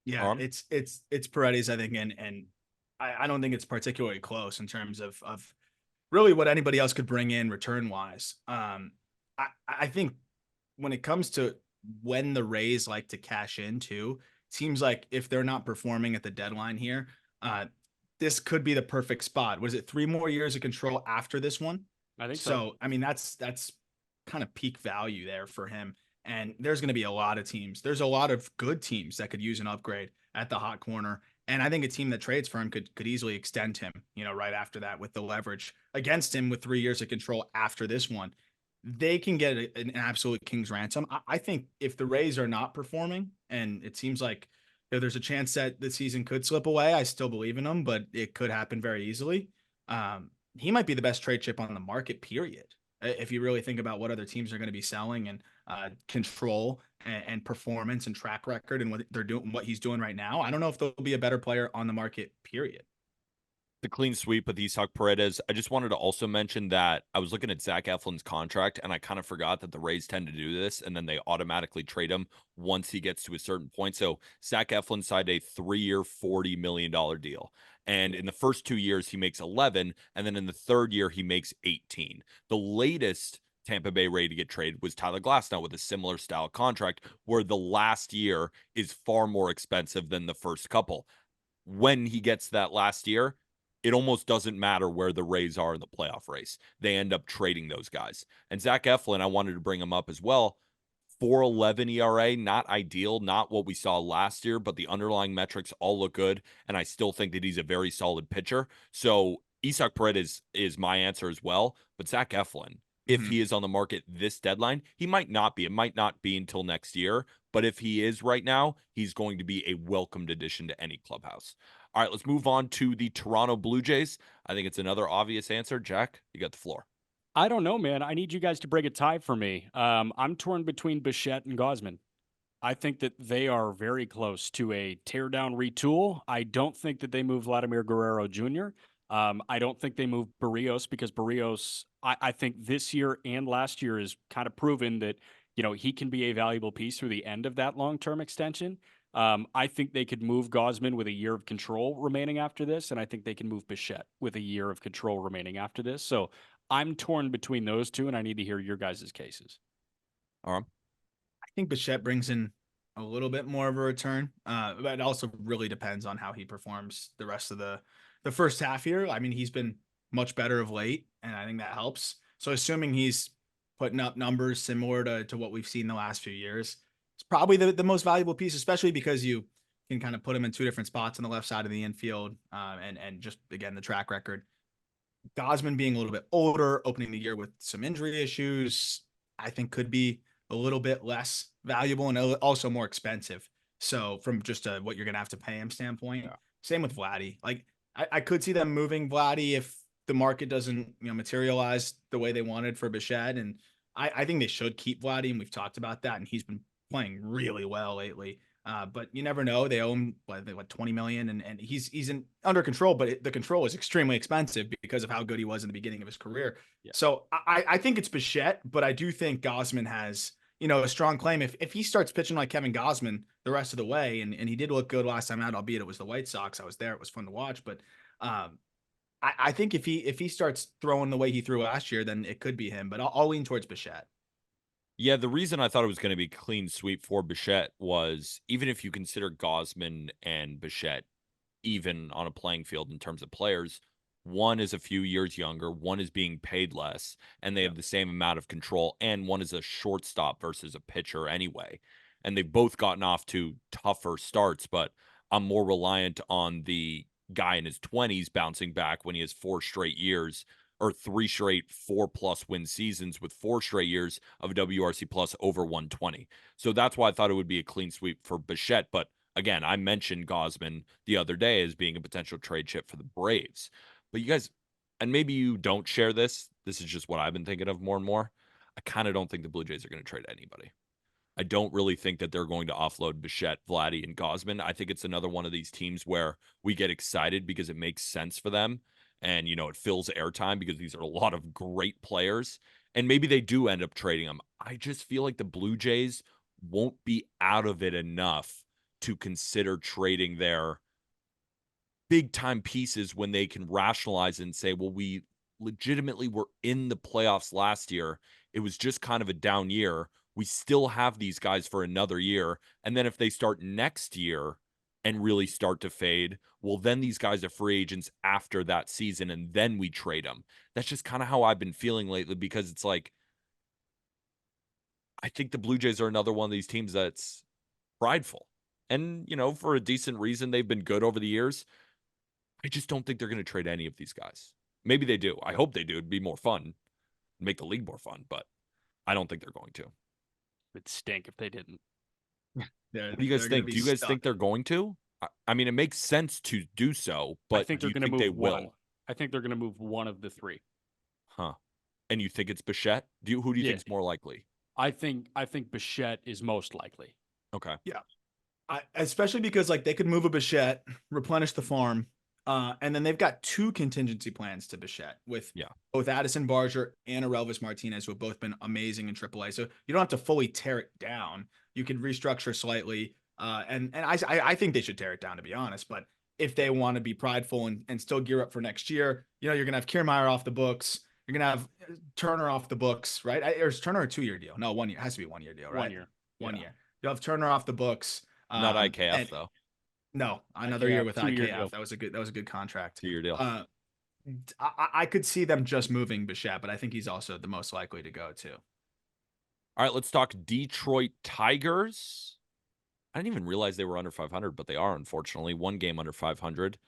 Yeah, it's Paredes, I think, and I don't think it's particularly close in terms of really what anybody else could bring in return wise. I think when it comes to when the Rays like to cash in too, seems like if they're not performing at the deadline here, this could be the perfect spot. Was it 3 more years of control after this one? I think so. So, I mean, that's kind of peak value there for him. And there's going to be a lot of teams. There's a lot of good teams that could use an upgrade at the hot corner. And I think a team that trades for him could easily extend him, right after that with the leverage against him with 3 years of control after this one. They can get an absolute king's ransom. I think if the Rays are not performing, and it seems like there's a chance that the season could slip away, I still believe in them, but it could happen very easily. He might be the best trade chip on the market, period. If you really think about what other teams are going to be selling and control and performance and track record and what they're doing, what he's doing right now, I don't know if there'll be a better player on the market, period. The clean sweep with Isaac Paredes. I just wanted to also mention that I was looking at Zach Eflin's contract, and I kind of forgot that the Rays tend to do this, and then they automatically trade him once he gets to a certain point. So Zach Eflin signed a 3-year, $40 million deal. And in the first 2 years, he makes 11, and then in the third year, he makes 18. The latest Tampa Bay Ray to get traded was Tyler Glasnow with a similar style contract, where the last year is far more expensive than the first couple. When he gets that last year, it almost doesn't matter where the Rays are in the playoff race. They end up trading those guys. And Zach Eflin, I wanted to bring him up as well. 4.11 ERA, not ideal, not what we saw last year, but the underlying metrics all look good. And I still think that he's a very solid pitcher. So Isaac Paredes is my answer as well. But Zach Eflin, if he is on the market this deadline, he might not be. It might not be until next year. But if he is right now, he's going to be a welcomed addition to any clubhouse. All right, let's move on to the Toronto Blue Jays. I think it's another obvious answer. Jack, you got the floor. I don't know, man. I need you guys to break a tie for me. I'm torn between Bichette and Gosman. I think that they are very close to a teardown retool. I don't think that they move Vladimir Guerrero Jr. I don't think they move Barrios because Barrios, I think this year and last year is kind of proven that, he can be a valuable piece through the end of that long-term extension. I think they could move Gosman with a year of control remaining after this, and I think they can move Bichette with a year of control remaining after this. So I'm torn between those two, and I need to hear your guys' cases. All right. I think Bichette brings in a little bit more of a return, but it also really depends on how he performs the rest of the first half here. I mean, he's been much better of late, and I think that helps. So assuming he's putting up numbers similar to what we've seen the last few years, it's probably the most valuable piece, especially because you can kind of put him in two different spots on the left side of the infield, and just, again, the track record. Gosman being a little bit older, opening the year with some injury issues, I think could be a little bit less valuable and also more expensive. So from just what you're going to have to pay him standpoint, Same with Vladdy. Like I could see them moving Vladdy if the market doesn't, materialize the way they wanted for Bichette. And I think they should keep Vladdy, and we've talked about that. And he's been playing really well lately. But you never know. They owe him what 20 million, and he's under control, but the control is extremely expensive because of how good he was in the beginning of his career. Yeah. So I think it's Bichette, but I do think Gosman has, a strong claim. If he starts pitching like Kevin Gosman the rest of the way, and he did look good last time out, albeit it was the White Sox. I was there. It was fun to watch, but I think if he starts throwing the way he threw last year, then it could be him, but I'll lean towards Bichette. Yeah, the reason I thought it was going to be clean sweep for Bichette was, even if you consider Gosman and Bichette even on a playing field in terms of players, one is a few years younger, one is being paid less, and they have the same amount of control, and one is a shortstop versus a pitcher anyway. And they've both gotten off to tougher starts, but I'm more reliant on the guy in his 20s bouncing back when he has 4 straight years, or 3 straight 4+ win seasons with 4 straight years of WRC plus over 120. So that's why I thought it would be a clean sweep for Bichette. But again, I mentioned Gosman the other day as being a potential trade chip for the Braves. But you guys, and maybe you don't share this, this is just what I've been thinking of more and more. I kind of don't think the Blue Jays are going to trade anybody. I don't really think that they're going to offload Bichette, Vladdy, and Gosman. I think it's another one of these teams where we get excited because it makes sense for them. And, it fills airtime because these are a lot of great players. And maybe they do end up trading them. I just feel like the Blue Jays won't be out of it enough to consider trading their big time pieces when they can rationalize and say, well, we legitimately were in the playoffs last year. It was just kind of a down year. We still have these guys for another year. And then if they start next year and really start to fade, well, then these guys are free agents after that season, and then we trade them. That's just kind of how I've been feeling lately, because it's like, I think the Blue Jays are another one of these teams that's prideful. And, for a decent reason, they've been good over the years. I just don't think they're going to trade any of these guys. Maybe they do. I hope they do. It'd be more fun, make the league more fun, but I don't think they're going to. It'd stink if they didn't. What do you guys think? Do you guys think they're going to? I mean, it makes sense to do so, but I think they're going to move they one. will? I think they're going to move one of the three. Huh. And you think it's Bichette? Who do you think is more likely? I think Bichette is most likely. Okay. Yeah. Especially because they could move a Bichette, replenish the farm, and then they've got 2 contingency plans to Bichette with both Addison Barger and Aurelvis Martinez, who have both been amazing in AAA. So you don't have to fully tear it down. You can restructure slightly. And I think they should tear it down, to be honest. But if they want to be prideful and still gear up for next year, you're going to have Kiermaier off the books. You're going to have Turner off the books, right? Or is Turner a 2-year deal? No, 1 year. It has to be a 1-year deal, right? 1 year. 1 year. You'll have Turner off the books. Not IKF, though. No, another year with IKF. Deal. That was a good contract. 2-year deal. I could see them just moving Bichette, but I think he's also the most likely to go too. All right, let's talk Detroit Tigers. I didn't even realize they were under 500, but they are, unfortunately. 1 game under 500.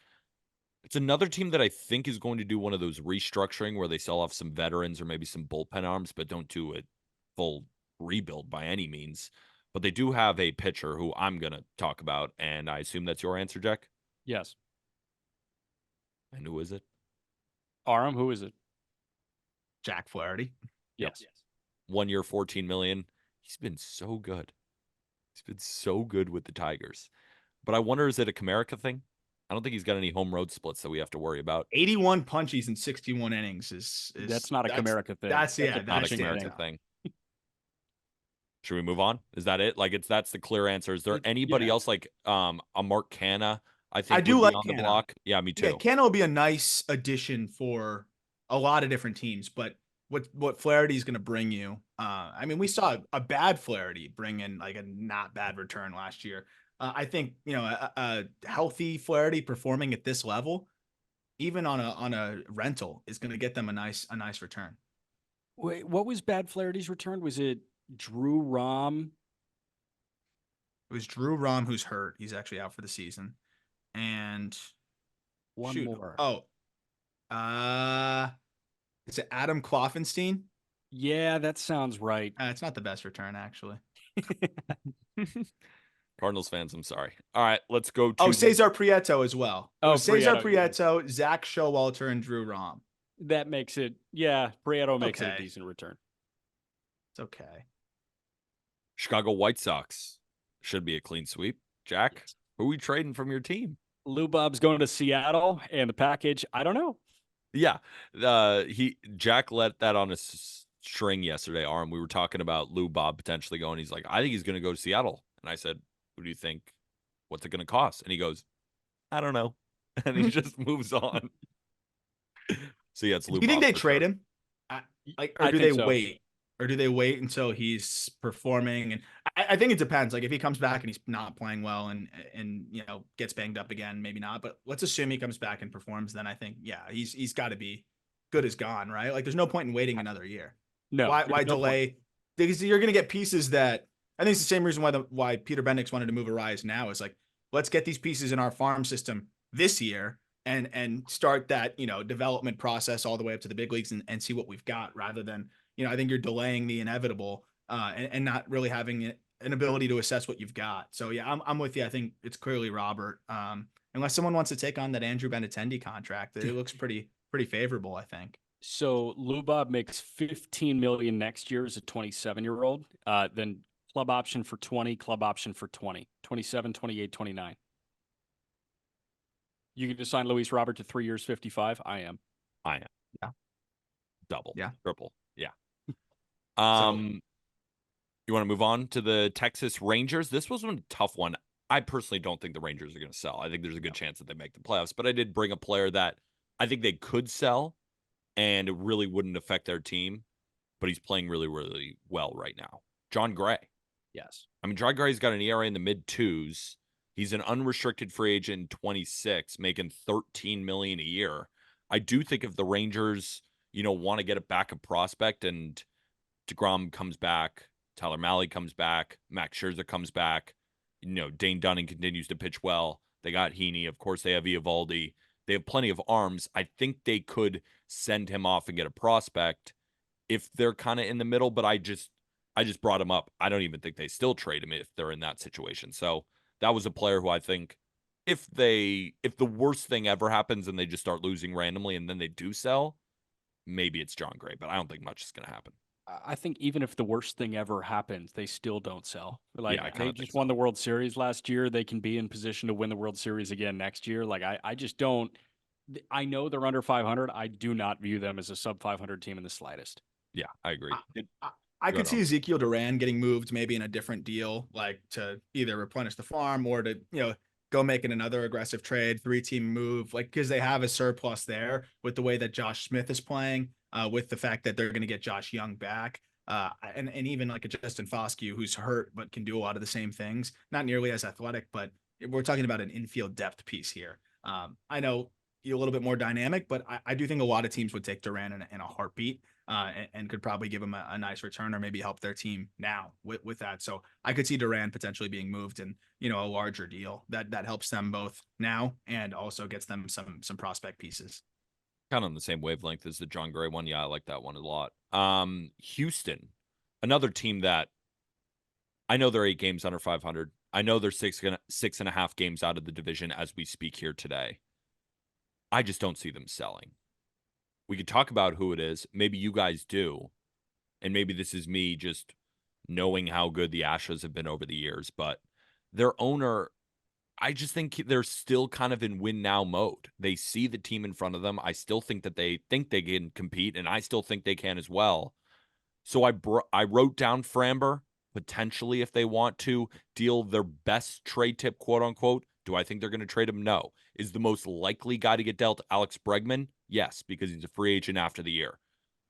It's another team that I think is going to do one of those restructuring where they sell off some veterans or maybe some bullpen arms, but don't do a full rebuild by any means. But they do have a pitcher who I'm going to talk about, and I assume that's your answer, Jack? Yes. And who is it? Aram, who is it? Jack Flaherty. Yes. 1 year, $14 million. He's been so good. He's been so good with the Tigers. But I wonder, is it a Comerica thing? I don't think he's got any home road splits that we have to worry about. 81 punchies in 61 innings is That's not a Comerica thing. That's a Not a that's pitching Comerica thing. Should we move on? Is that it? Like that's the clear answer. Is there anybody else like a Mark Canna? I think I do would be like on the Canna. block. Yeah, me too. Yeah, Canna will be a nice addition for a lot of different teams, but what Flaherty's going to bring you. I mean, we saw a bad Flaherty bring in like a not bad return last year. I think, you know, a healthy Flaherty performing at this level, even on a rental, is going to get them a nice return. Wait, what was bad Flaherty's return? Was it Drew Rom? It was Drew Rom who's hurt. He's actually out for the season. And One more. Oh, is it Adam Kloffenstein? Yeah, that sounds right. It's not the best return, actually. Cardinals fans, I'm sorry. All right, let's go to Cesar Prieto as well. Oh, Cesar Prieto, Prieto, Zach Showalter, and Drew Rom. That makes it, Prieto makes it a Okay. decent return. It's okay. Chicago White Sox. Should be a clean sweep. Jack, Yes. who are we trading from your team? Lou Bob's going to Seattle, and the package, I don't know. Yeah, Jack let that on a string yesterday. Arm, we were talking about Lou Bob potentially going. He's like, I think he's going to go to Seattle, and I said, who do you think? What's it going to cost? And he goes, I don't know, and he just moves on. So yeah, it's Lou. Do you think Bob they for trade sure. him? Or I do think they so. wait? Or do they wait until he's performing? And I think it depends. Like if he comes back and he's not playing well and you know gets banged up again, maybe not. But let's assume he comes back and performs. Then I think he's got to be good as gone, right? Like there's no point in waiting another year. No. Why there's no delay? point. Because you're going to get pieces that I think it's the same reason why Peter Bendix wanted to move Arias now is like let's get these pieces in our farm system this year and start that development process all the way up to the big leagues and see what we've got rather than I think you're delaying the inevitable and not really having an ability to assess what you've got. So yeah, I'm with you. I think it's clearly Robert. Unless someone wants to take on that Andrew Benintendi contract, it looks pretty favorable, I think. So Lou Bob makes $15 million next year as a 27-year-old. Then club option for 20, club option for 20, 27, 28, 29. You can just sign Luis Robert to 3 years, 55. I am. Yeah. Double. Yeah. Triple. Yeah. So, you want to move on to the Texas Rangers? This was a tough one. I personally don't think the Rangers are going to sell. I think there's a good chance that they make the playoffs, but I did bring a player that I think they could sell and it really wouldn't affect their team, but he's playing really, really well right now. John Gray. Yes. I mean, John Gray's got an ERA in the mid twos. He's an unrestricted free agent, 26, making $13 million a year. I do think if the Rangers, want to get a backup prospect and DeGrom comes back, Tyler Mahle comes back, Max Scherzer comes back, Dane Dunning continues to pitch well. They got Heaney. Of course, they have Eovaldi. They have plenty of arms. I think they could send him off and get a prospect if they're kind of in the middle, but I just brought him up. I don't even think they still trade him if they're in that situation. So that was a player who I think if the worst thing ever happens and they just start losing randomly and then they do sell, maybe it's John Gray, but I don't think much is going to happen. I think even if the worst thing ever happens, they still don't sell. Like I they just won the World Series last year. They can be in position to win the World Series again next year. Like I just don't. I know they're under 500. I do not view them as a sub 500 team in the slightest. Yeah, I agree. I could see Ezekiel Duran getting moved maybe in a different deal, like to either replenish the farm or to, go making another aggressive trade, 3-team move, like because they have a surplus there with the way that Josh Smith is playing, with the fact that they're going to get Josh Young back. And even like a Justin Foscue who's hurt but can do a lot of the same things, not nearly as athletic, but we're talking about an infield depth piece here. I know you're a little bit more dynamic, but I do think a lot of teams would take Duran in a heartbeat. And could probably give him a nice return or maybe help their team now with that. So I could see Duran potentially being moved in, a larger deal that helps them both now and also gets them some prospect pieces. Kind of on the same wavelength as the John Gray one. Yeah, I like that one a lot. Houston, another team that I know they're 8 games under 500. I know they're 6.5 games out of the division as we speak here today. I just don't see them selling. We could talk about who it is. Maybe you guys do. And maybe this is me just knowing how good the Astros have been over the years. But their owner, I just think they're still kind of in win now mode. They see the team in front of them. I still think that they can compete, and I still think they can as well. So I wrote down Framber, potentially if they want to deal their best trade tip, quote unquote. Do I think they're going to trade him? No. Is the most likely guy to get dealt Alex Bregman? Yes, because he's a free agent after the year.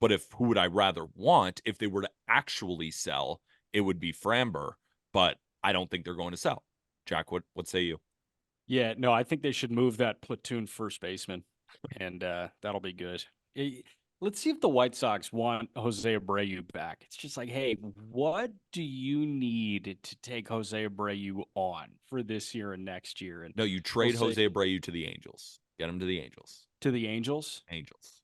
But who would I rather want if they were to actually sell? It would be Framber, but I don't think they're going to sell. Jack, what say you? Yeah, no, I think they should move that platoon first baseman, and that'll be good. Let's see if the White Sox want Jose Abreu back. It's just like, hey, what do you need to take Jose Abreu on for this year and next year? And no, you trade Jose Abreu to the Angels. Get him to the Angels. To the Angels? Angels.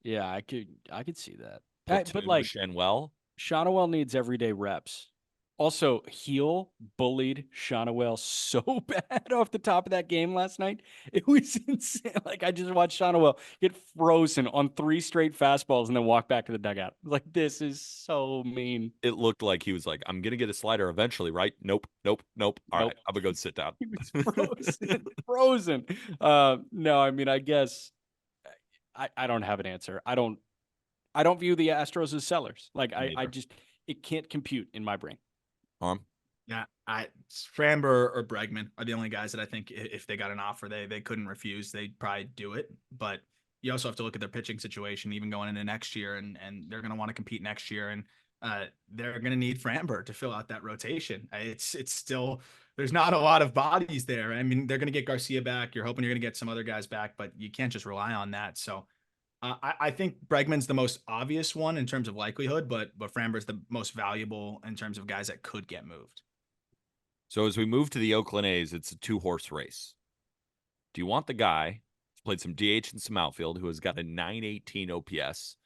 Yeah, I could see that. But like Shonawell needs everyday reps. Also, Heel bullied Shonawell so bad off the top of that game last night. It was insane. Like, I just watched Shonawell get frozen on 3 straight fastballs and then walk back to the dugout. Like, this is so mean. It looked like he was like, I'm going to get a slider eventually, right? Nope. All right, I'm going to go sit down. He was frozen. No, I mean, I guess I don't have an answer. I don't view the Astros as sellers. Like, I just, it can't compute in my brain. Yeah, Framber or Bregman are the only guys that I think if they got an offer, they couldn't refuse. They'd probably do it. But you also have to look at their pitching situation, even going into next year, and they're going to want to compete next year, and they're going to need Framber to fill out that rotation. It's still, there's not a lot of bodies there. I mean, they're going to get Garcia back. You're hoping you're going to get some other guys back, but you can't just rely on that. So I think Bregman's the most obvious one in terms of likelihood, but Framber's the most valuable in terms of guys that could get moved. So as we move to the Oakland A's, it's a 2-horse race. Do you want the guy who's played some DH and some outfield who has got a 918 OPS,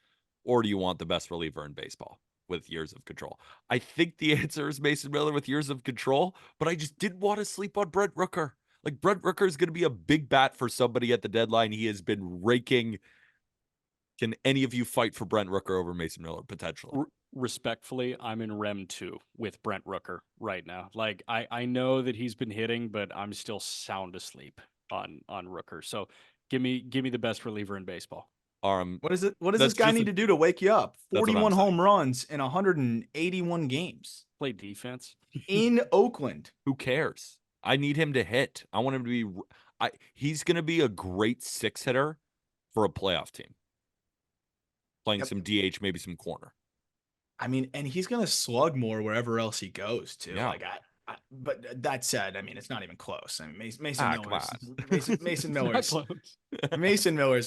or do you want the best reliever in baseball with years of control? I think the answer is Mason Miller with years of control, but I just didn't want to sleep on Brent Rooker. Like, Brent Rooker is going to be a big bat for somebody at the deadline. He has been raking. Can any of you fight for Brent Rooker over Mason Miller potentially? Respectfully, I'm in REM 2 with Brent Rooker right now. Like, I know that he's been hitting, but I'm still sound asleep on Rooker. So give me the best reliever in baseball. What does this guy need to do to wake you up? 41 home runs in 181 games. Play defense in Oakland. Who cares? I need him to hit. I want him to be. He's going to be a great 6 hitter for a playoff team. Playing some DH, maybe some corner. I mean, and he's going to slug more wherever else he goes too. Yeah. Like but that said, I mean, it's not even close. I mean, Mason Miller's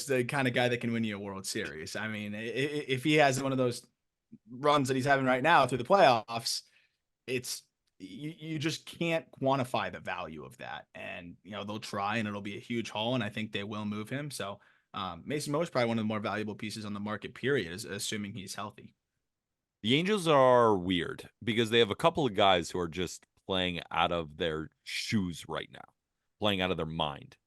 the kind of guy that can win you a World Series. I mean, if he has one of those runs that he's having right now through the playoffs, it's you just can't quantify the value of that. And they'll try, and it'll be a huge haul, and I think they will move him. So Mason Miller's probably one of the more valuable pieces on the market, period, assuming he's healthy. The Angels are weird because they have a couple of guys who are just playing out of their shoes right now, playing out of their mind.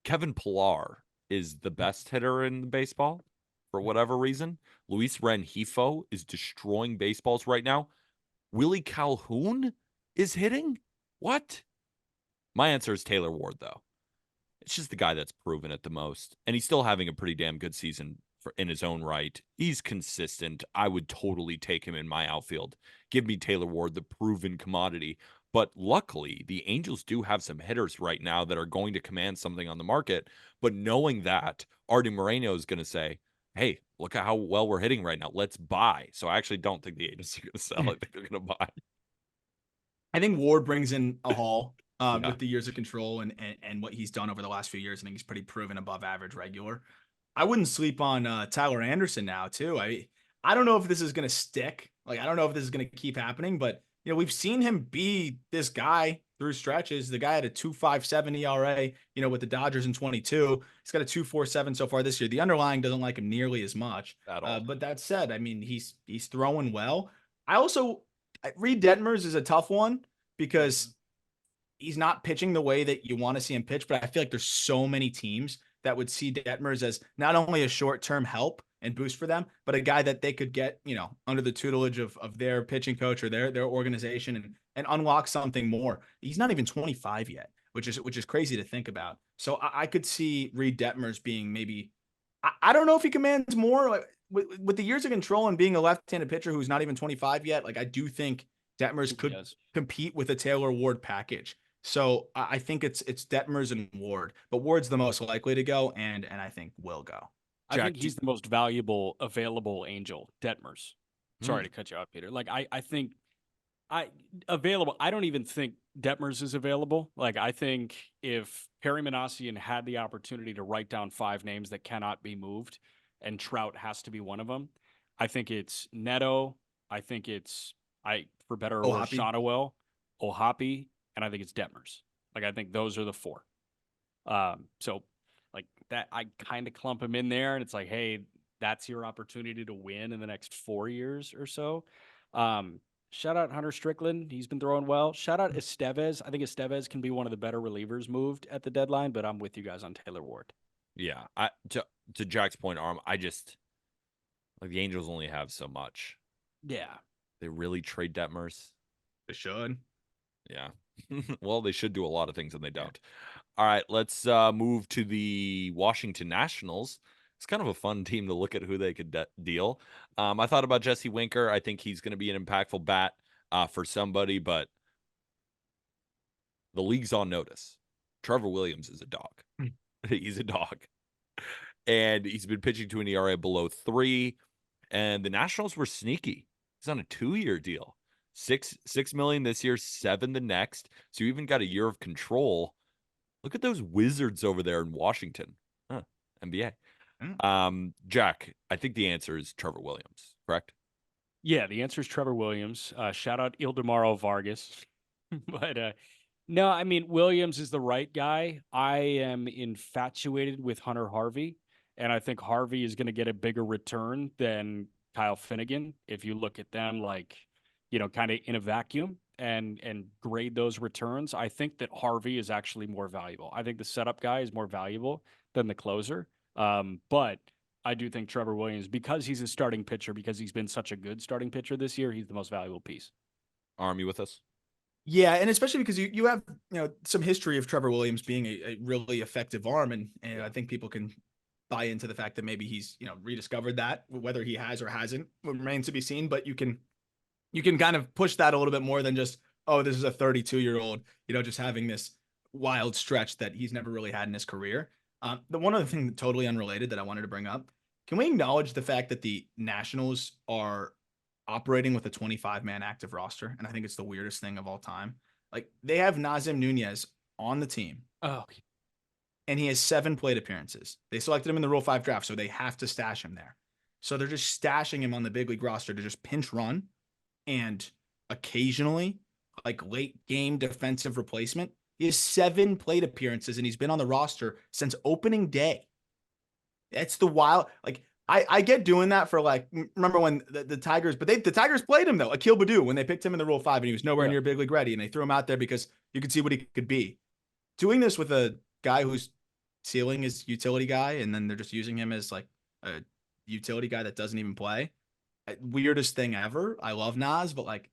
Kevin Pillar is the best hitter in baseball for whatever reason. Luis Rengifo is destroying baseballs right now. Willie Calhoun is hitting? What? My answer is Taylor Ward, though. It's just the guy that's proven it the most. And he's still having a pretty damn good season in his own right. He's consistent. I would totally take him in my outfield. Give me Taylor Ward, the proven commodity. But luckily, the Angels do have some hitters right now that are going to command something on the market. But knowing that, Artie Moreno is going to say, hey, look at how well we're hitting right now. Let's buy. So I actually don't think the Angels are going to sell. I think they're going to buy. I think Ward brings in a haul with the years of control and what he's done over the last few years. I think he's pretty proven above average regular. I wouldn't sleep on Tyler Anderson now, too. I don't know if this is going to stick. Like, I don't know if this is going to keep happening, but, we've seen him be this guy through stretches. The guy had a 2.57 ERA, with the Dodgers in 22. He's got a 2.47 so far this year. The underlying doesn't like him nearly as much. At all. But that said, I mean, he's throwing well. I also Reed Detmers is a tough one because he's not pitching the way that you want to see him pitch, but I feel like there's so many teams that would see Detmers as not only a short-term help and boost for them, but a guy that they could get, under the tutelage of their pitching coach or their organization and unlock something more. He's not even 25 yet, which is crazy to think about. So I could see Reed Detmers being maybe, I don't know if he commands more, like with the years of control and being a left-handed pitcher who's not even 25 yet. Like I do think Detmers could compete with a Taylor Ward package. So I think it's Detmers and Ward, but Ward's the most likely to go, and I think will go. I think he's the most valuable available Angel, Detmers. Sorry to cut you off, Peter. Like I think available. I don't even think Detmers is available. Like I think if Perry Manassian had the opportunity to write down 5 names that cannot be moved, and Trout has to be one of them, I think it's Neto. I think it's for better or worse, Shonowell, Ohapi, and I think it's Detmers. Like I think those are the 4. So like that, I kind of clump him in there, and it's like, hey, that's your opportunity to win in the next 4 years or so. Shout out Hunter Strickland. He's been throwing well. Shout out Estevez. I think Estevez can be one of the better relievers moved at the deadline, but I'm with you guys on Taylor Ward. Yeah. To Jack's point, I just like the Angels only have so much. Yeah. They really trade Detmers. They should. Yeah. Well, they should do a lot of things and they don't. All right, let's move to the Washington Nationals. It's kind of a fun team to look at who they could deal. I thought about Jesse Winker. I think he's going to be an impactful bat for somebody, but the league's on notice. Trevor Williams is a dog. He's a dog. And he's been pitching to an ERA below 3. And the Nationals were sneaky. He's on a 2-year deal. $6 million this year, 7 the next. So you even got a year of control. Look at those Wizards over there in Washington. NBA. Jack, I think the answer is Trevor Williams, correct? Yeah, the answer is Trevor Williams. Shout out Ildemaro Vargas. But no, I mean, Williams is the right guy. I am infatuated with Hunter Harvey, and I think Harvey is going to get a bigger return than Kyle Finnegan if you look at them like, kind of in a vacuum and grade those returns. I think that Harvey is actually more valuable. I think the setup guy is more valuable than the closer. But I do think Trevor Williams, because he's a starting pitcher, because he's been such a good starting pitcher this year, he's the most valuable piece. You with us? Yeah, and especially because you have some history of Trevor Williams being a really effective arm, and I think people can buy into the fact that maybe he's rediscovered that. Whether he has or hasn't remains to be seen, but you can kind of push that a little bit more than just, oh, this is a 32-year-old, just having this wild stretch that he's never really had in his career. The one other thing totally unrelated that I wanted to bring up, can we acknowledge the fact that the Nationals are operating with a 25-man active roster? And I think it's the weirdest thing of all time. Like, they have Nazem Nunez on the team. Oh, and he has 7 plate appearances. They selected him in the Rule 5 draft, so they have to stash him there. So they're just stashing him on the big league roster to just pinch run and occasionally, like, late game defensive replacement. He has 7 plate appearances, and he's been on the roster since opening day. That's the wild. Like, I get doing that for, like, remember when the Tigers, but the Tigers played him, though. Akil Baddoo, when they picked him in the Rule 5, and he was nowhere near big league ready, and they threw him out there because you could see what he could be. Doing this with a guy whose ceiling is utility guy, and then they're just using him as, like, a utility guy that doesn't even play. Weirdest thing ever. I love Nas, but, like,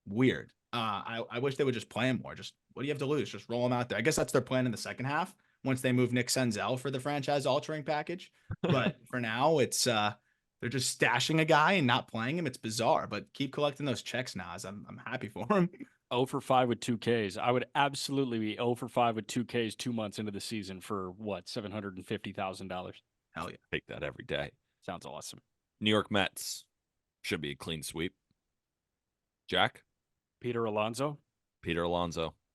weird. I wish they would just play him more. Just, what do you have to lose? Just roll him out there. I guess that's their plan in the second half once they move Nick Senzel for the franchise altering package. But for now, it's they're just stashing a guy and not playing him. It's bizarre, but keep collecting those checks, Nas. I'm happy for him. 0 for 5 with 2 Ks. I would absolutely be 0 for 5 with 2 Ks 2 months into the season for what, $750,000. Hell yeah. Take that every day. Sounds awesome. New York Mets should be a clean sweep. Jack? Peter Alonso.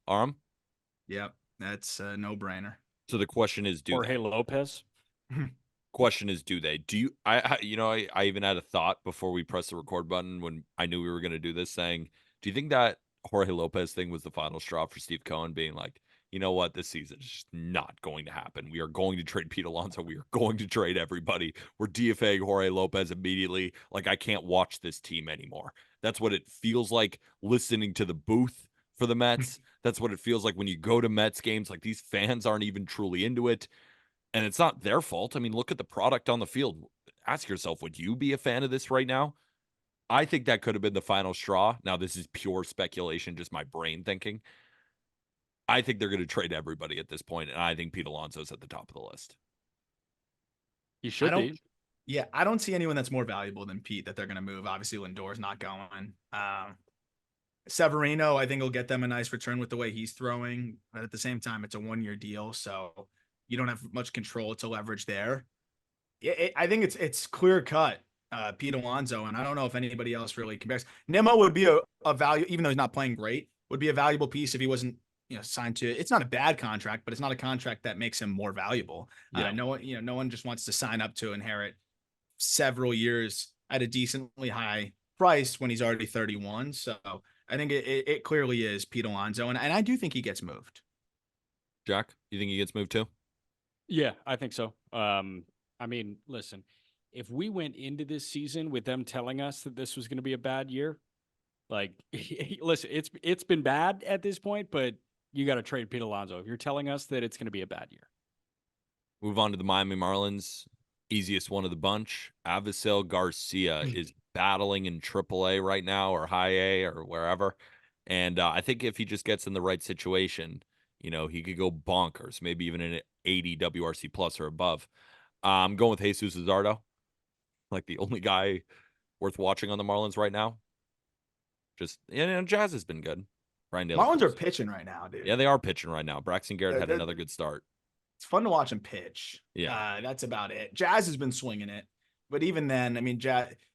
Arm? Yep. That's a no-brainer. So the question is, Jorge Lopez. Question is, do they? Do you? I even had a thought before we pressed the record button when I knew we were going to do this, saying, do you think that Jorge Lopez thing was the final straw for Steve Cohen being like, you know what? This season is just not going to happen. We are going to trade Pete Alonso. We are going to trade everybody. We're DFAing Jorge Lopez immediately. Like, I can't watch this team anymore. That's what it feels like listening to the booth for the Mets. That's what it feels like when you go to Mets games. Like, these fans aren't even truly into it. And it's not their fault. I mean, look at the product on the field. Ask yourself, would you be a fan of this right now? I think that could have been the final straw. Now, this is pure speculation, just my brain thinking. I think they're going to trade everybody at this point, and I think Pete Alonso's at the top of the list. He should be. Yeah, I don't see anyone that's more valuable than Pete that they're going to move. Obviously, Lindor's not going. Severino, I think, will get them a nice return with the way he's throwing. But at the same time, it's a 1-year deal, so you don't have much control to leverage there. I think it's clear cut, Pete Alonso, and I don't know if anybody else really compares. Nimmo would be a value, even though he's not playing great, would be a valuable piece if he wasn't signed to. It's not a bad contract, but it's not a contract that makes him more valuable. Yeah. No one just wants to sign up to inherit several years at a decently high price when he's already 31. So I think it clearly is Pete Alonso, and I do think he gets moved. Jack, you think he gets moved too? Yeah, I think so. I mean, listen, if we went into this season with them telling us that this was going to be a bad year, like, listen, it's been bad at this point, but you got to trade Pete Alonso if you're telling us that it's going to be a bad year. Move on to the Miami Marlins. Easiest one of the bunch. Avisail Garcia is battling in AAA right now, or high A, or wherever. And I think if he just gets in the right situation, he could go bonkers, maybe even an 80 WRC plus or above. I'm going with Jesus Luzardo, like the only guy worth watching on the Marlins right now. Just, Jazz has been good. Brian Daly Marlins are pitching right now, dude. Yeah, they are pitching right now. Braxton Garrett had another good start. It's fun to watch him pitch. Yeah. That's about it. Jazz has been swinging it. But even then, I mean,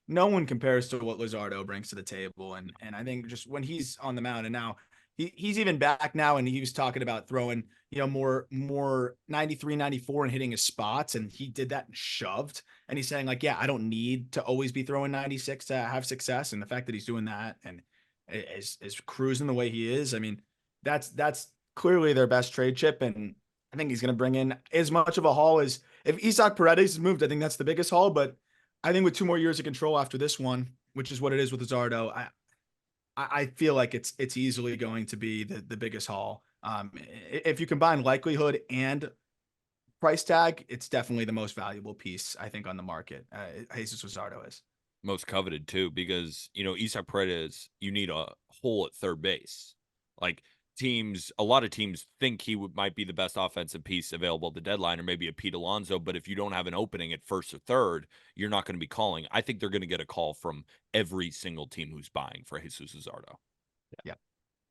no one compares to what Luzardo brings to the table. And I think just when he's on the mound, and now he's even back now, and he was talking about throwing, more 93, 94 and hitting his spots. And he did that and shoved. And he's saying, like, yeah, I don't need to always be throwing 96 to have success. And the fact that he's doing that and is cruising the way he is, I mean, that's clearly their best trade chip. And I think he's going to bring in as much of a haul as if Isaac Paredes is moved. I think that's the biggest haul, but I think with 2 more years of control after this one, which is what it is with Luzardo, I feel like it's easily going to be the biggest haul. If you combine likelihood and price tag, it's definitely the most valuable piece, I think, on the market. Jesus Luzardo is most coveted too, because Isaac Paredes, you need a hole at third base. Like, a lot of teams think he might be the best offensive piece available at the deadline, or maybe a Pete Alonso. But if you don't have an opening at first or third, you're not going to be calling. I think they're going to get a call from every single team who's buying for Jesus Luzardo. Yeah.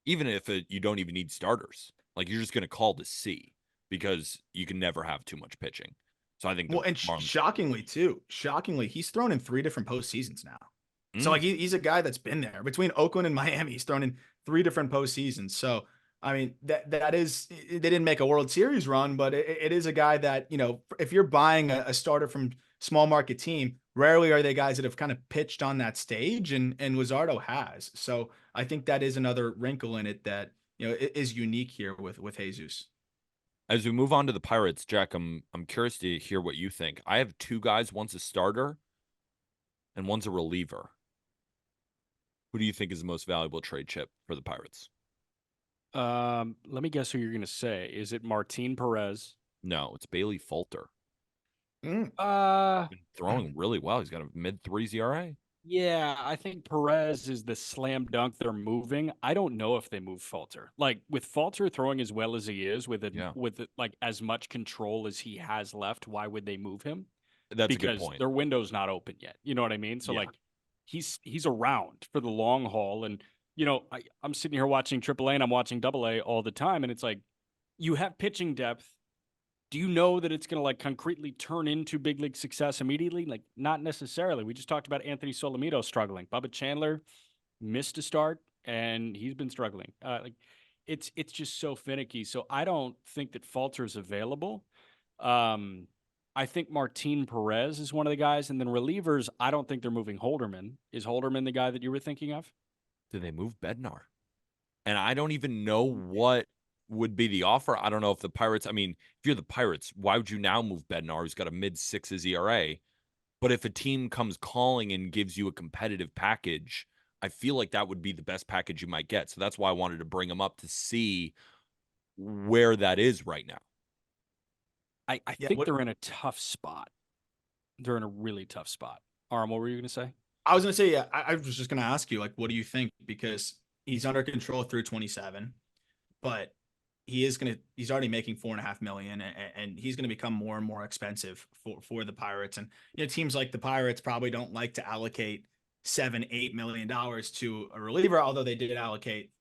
Even if you don't even need starters, like, you're just going to call to see, because you can never have too much pitching. So I think, shockingly, he's thrown in 3 different postseasons now. So like he's a guy that's been there between Oakland and Miami. He's thrown in 3 different postseasons. So I mean, that is, they didn't make a World Series run, but it is a guy that, if you're buying a starter from small market team, rarely are they guys that have kind of pitched on that stage, and Luzardo has. So I think that is another wrinkle in it that, is unique here with Jesus. As we move on to the Pirates, Jack, I'm curious to hear what you think. I have 2 guys, one's a starter and one's a reliever. Who do you think is the most valuable trade chip for the Pirates? Let me guess who you're going to say. Is it Martin Perez? No, it's Bailey Falter. Been throwing really well. He's got a mid-3s ERA. Yeah, I think Perez is the slam dunk they're moving. I don't know if they move Falter. Like, with Falter throwing as well as he is, with like as much control as he has left, why would they move him? That's a good point. Because their window's not open yet. You know what I mean? So like, he's around for the long haul. And I'm sitting here watching AAA and I'm watching AA all the time, and it's like, you have pitching depth. Do you know that it's going to like concretely turn into big league success immediately? Like, not necessarily. We just talked about Anthony Solomito struggling. Bubba Chandler missed a start and he's been struggling. It's just so finicky. So I don't think that Falter's available. I think Martin Perez is one of the guys, and then relievers, I don't think they're moving Holderman. Is Holderman the guy that you were thinking of? Do they move Bednar? And I don't even know what would be the offer. I don't know if the Pirates, I mean, if you're the Pirates, why would you now move Bednar, who's got a mid-sixes ERA? But if a team comes calling and gives you a competitive package, I feel like that would be the best package you might get. So that's why I wanted to bring him up to see where that is right now. I think they're in a tough spot. They're in a really tough spot. Aram, what were you going to say? I was going to say, yeah, I was just going to ask you, like, what do you think? Because he's under control through 27, but he's already making $4.5 million, and he's going to become more and more expensive for the Pirates. And, teams like the Pirates probably don't like to allocate $7-8 million to a reliever, although they did allocate,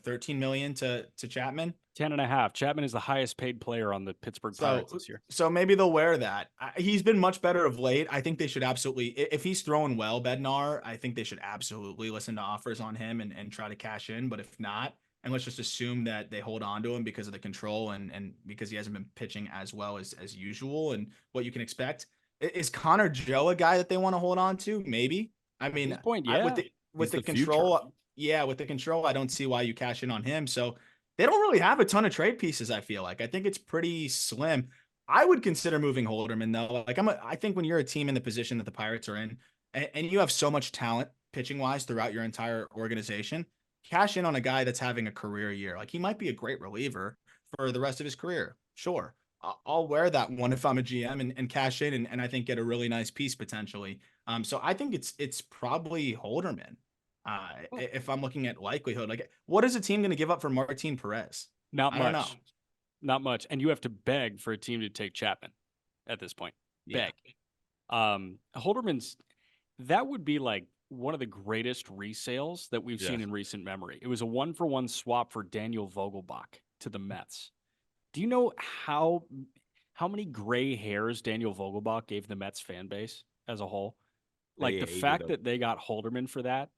13 million to Chapman. 10.5. Chapman is the highest paid player on the Pittsburgh Pirates this year. So maybe they'll wear that. He's been much better of late. I think they should absolutely, if he's throwing well, Bednar, I think they should absolutely listen to offers on him and try to cash in. But if not, and let's just assume that they hold on to him because of the control and because he hasn't been pitching as well as usual and what you can expect. Is Connor Joe a guy that they want to hold on to? Maybe. I mean, at this point, yeah. With the control, with the control, I don't see why you cash in on him. So they don't really have a ton of trade pieces. I feel like I think it's pretty slim. I would consider moving Holderman though. Like I think when you're a team in the position that the Pirates are in, and you have so much talent pitching wise throughout your entire organization, cash in on a guy that's having a career year. Like he might be a great reliever for the rest of his career. Sure. I'll wear that one if I'm a GM and cash in and I think get a really nice piece potentially. So I think it's probably Holderman. If I'm looking at likelihood, like what is a team going to give up for Martin Perez? Not much. Not much. And you have to beg for a team to take Chapman at this point. Beg. Holderman's, that would be like one of the greatest resales that we've seen in recent memory. It was a 1-for-1 swap for Daniel Vogelbach to the Mets. Do you know how many gray hairs Daniel Vogelbach gave the Mets fan base as a whole? Like the fact that they got Holderman for that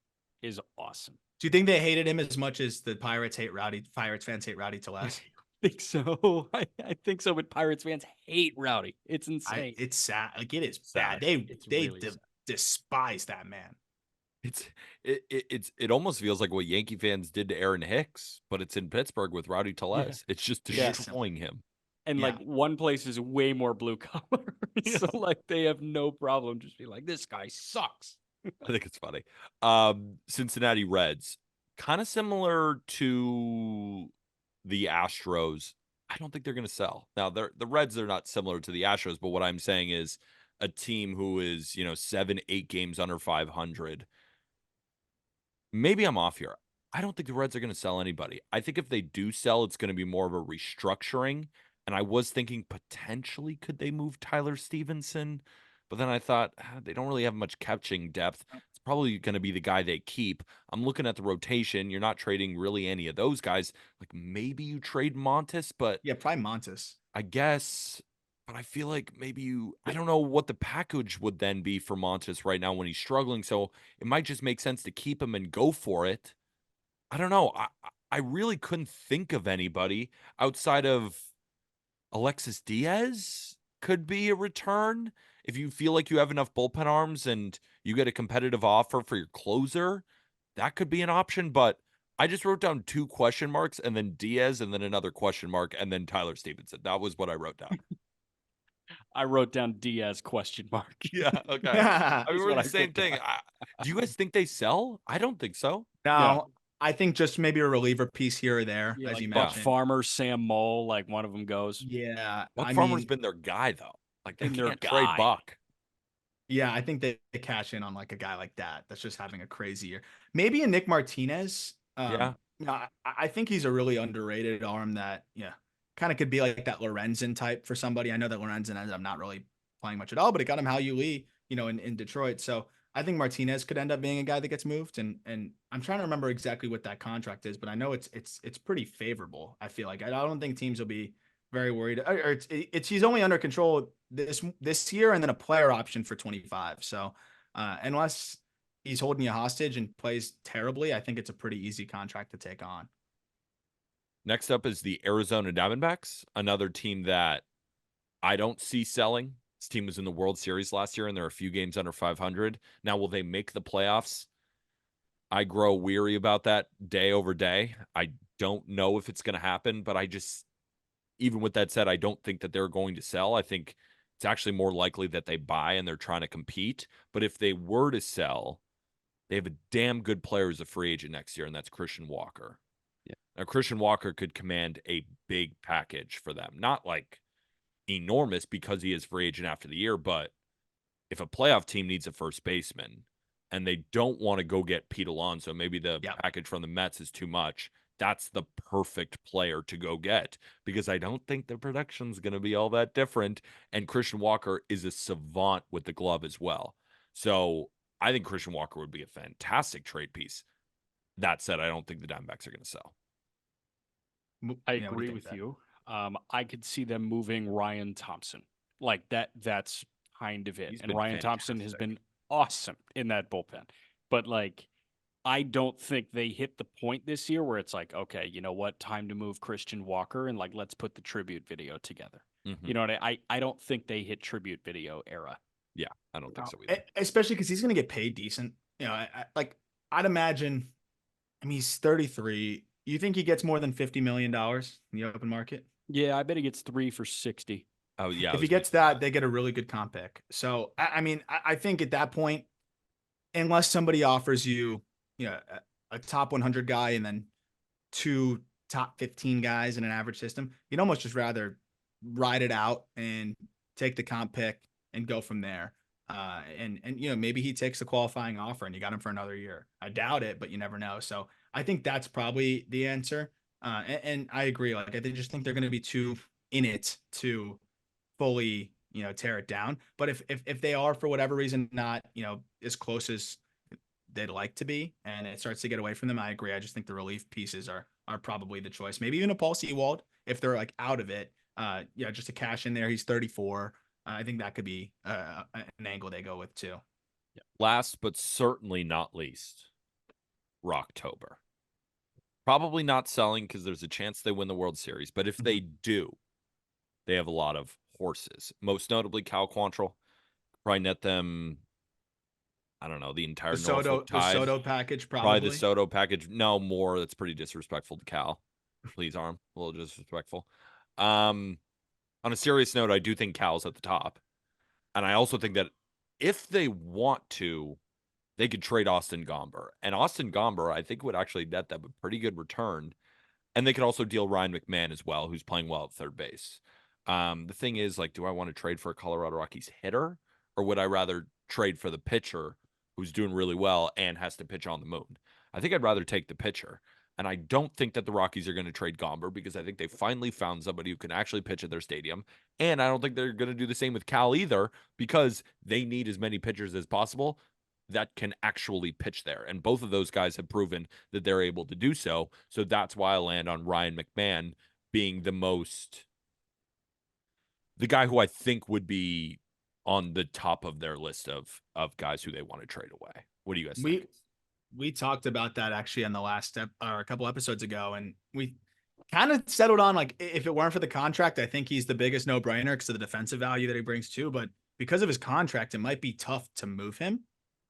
is awesome. Do you think they hated him as much as the Pirates fans hate Rowdy Tellez? I think so. I think so, but Pirates fans hate Rowdy. It's insane. It's sad. Like it is bad. They really despise that man. It almost feels like what Yankee fans did to Aaron Hicks, but it's in Pittsburgh with Rowdy Tellez. Yeah. It's just destroying him. And like one place is way more blue collar. So like they have no problem just being like, this guy sucks. I think it's funny. Cincinnati Reds, kind of similar to the Astros. I don't think they're going to sell. Now, the Reds are not similar to the Astros, but what I'm saying is a team who is, 7-8 games under 500. Maybe I'm off here. I don't think the Reds are going to sell anybody. I think if they do sell, it's going to be more of a restructuring. And I was thinking potentially could they move Tyler Stevenson? But then I thought they don't really have much catching depth. It's probably going to be the guy they keep. I'm looking at the rotation. You're not trading really any of those guys. Like maybe you trade Montes, but yeah, probably Montes. I guess. But I feel like maybe I don't know what the package would then be for Montes right now when he's struggling. So it might just make sense to keep him and go for it. I don't know. I really couldn't think of anybody outside of Alexis Diaz could be a return. If you feel like you have enough bullpen arms and you get a competitive offer for your closer, that could be an option. But I just wrote down 2 question marks and then Diaz and then another question mark and then Tyler Stevenson. That was what I wrote down. I wrote down Diaz question mark. Yeah, okay. I mean, we're the same thing. Do you guys think they sell? I don't think so. No, I think just maybe a reliever piece here or there, as like you Buck mentioned. Farmer, Sam Moll, like one of them goes. Yeah. Buck Farmer's been their guy, though. Like, they can't trade Buck. Yeah, I think they cash in on like a guy like that that's just having a crazy year. Maybe a Nick Martinez. I think he's a really underrated arm that, kind of could be like that Lorenzen type for somebody. I know that Lorenzen ended up not really playing much at all, but it got him Hao-Yu Lee, in Detroit. So I think Martinez could end up being a guy that gets moved. And I'm trying to remember exactly what that contract is, but I know it's pretty favorable. I feel like I don't think teams will be very worried. Or he's only under control this year and then a player option for 25. So unless he's holding you hostage and plays terribly, I think it's a pretty easy contract to take on. Next up is the Arizona Diamondbacks, another team that I don't see selling. This team was in the World Series last year, and they're a few games under 500. Now, will they make the playoffs? I grow weary about that day over day. I don't know if it's going to happen, but even with that said, I don't think that they're going to sell. I think it's actually more likely that they buy and they're trying to compete. But if they were to sell, they have a damn good player as a free agent next year, and that's Christian Walker. Yeah. Now, Christian Walker could command a big package for them. Not like enormous because he is free agent after the year, but if a playoff team needs a first baseman and they don't want to go get Pete Alonso, maybe the package from the Mets is too much. That's the perfect player to go get because I don't think the production's going to be all that different. And Christian Walker is a savant with the glove as well. So I think Christian Walker would be a fantastic trade piece. That said, I don't think the Diamondbacks are going to sell. I agree with you. I could see them moving Ryan Thompson. Like that's kind of it. And Ryan Thompson has been awesome in that bullpen. But like, I don't think they hit the point this year where it's like, okay, you know what? Time to move Christian Walker and like, let's put the tribute video together. You know what I don't think they hit tribute video era. Yeah, I don't think so either. Especially because he's going to get paid decent. You know, I'd imagine, I mean, he's 33. You think he gets more than $50 million in the open market? Yeah, I bet he gets 3 for 60. Oh, yeah. If he gets that, they get a really good comp pick. So, I mean, I think at that point, unless somebody offers you, a top 100 guy and then 2 top 15 guys in an average system, you'd almost just rather ride it out and take the comp pick and go from there. And maybe he takes the qualifying offer and you got him for another year. I doubt it, but you never know. So I think that's probably the answer. And I agree. Like, I just think they're going to be too in it to fully, tear it down. But if they are, for whatever reason, not, as close as they'd like to be, and it starts to get away from them, I agree. I just think the relief pieces are probably the choice. Maybe even a Paul Sewald if they're like out of it. Just to cash in there. He's 34. I think that could be an angle they go with too. Yeah. Last but certainly not least, Rocktober. Probably not selling because there's a chance they win the World Series. But if they do, they have a lot of horses. Most notably, Cal Quantrill. Probably net them, I don't know, the entire Norfolk Tide. The Soto package, probably. The Soto package. No, more. That's pretty disrespectful to Cal. Please, Arm. A little disrespectful. On a serious note, I do think Cal's at the top. And I also think that if they want to, they could trade Austin Gomber. And Austin Gomber, I think, would actually net them a pretty good return. And they could also deal Ryan McMahon as well, who's playing well at third base. The thing is, like, do I want to trade for a Colorado Rockies hitter? Or would I rather trade for the pitcher who's doing really well and has to pitch on the moon? I think I'd rather take the pitcher. And I don't think that the Rockies are going to trade Gomber because I think they finally found somebody who can actually pitch at their stadium. And I don't think they're going to do the same with Cal either because they need as many pitchers as possible that can actually pitch there. And both of those guys have proven that they're able to do so. So that's why I land on Ryan McMahon being the guy who I think would be on the top of their list of guys who they want to trade away. What do you guys think? We talked about that actually on the last step or a couple episodes ago, and we kind of settled on, like, if it weren't for the contract, I think he's the biggest no-brainer because of the defensive value that he brings too. But because of his contract, it might be tough to move him,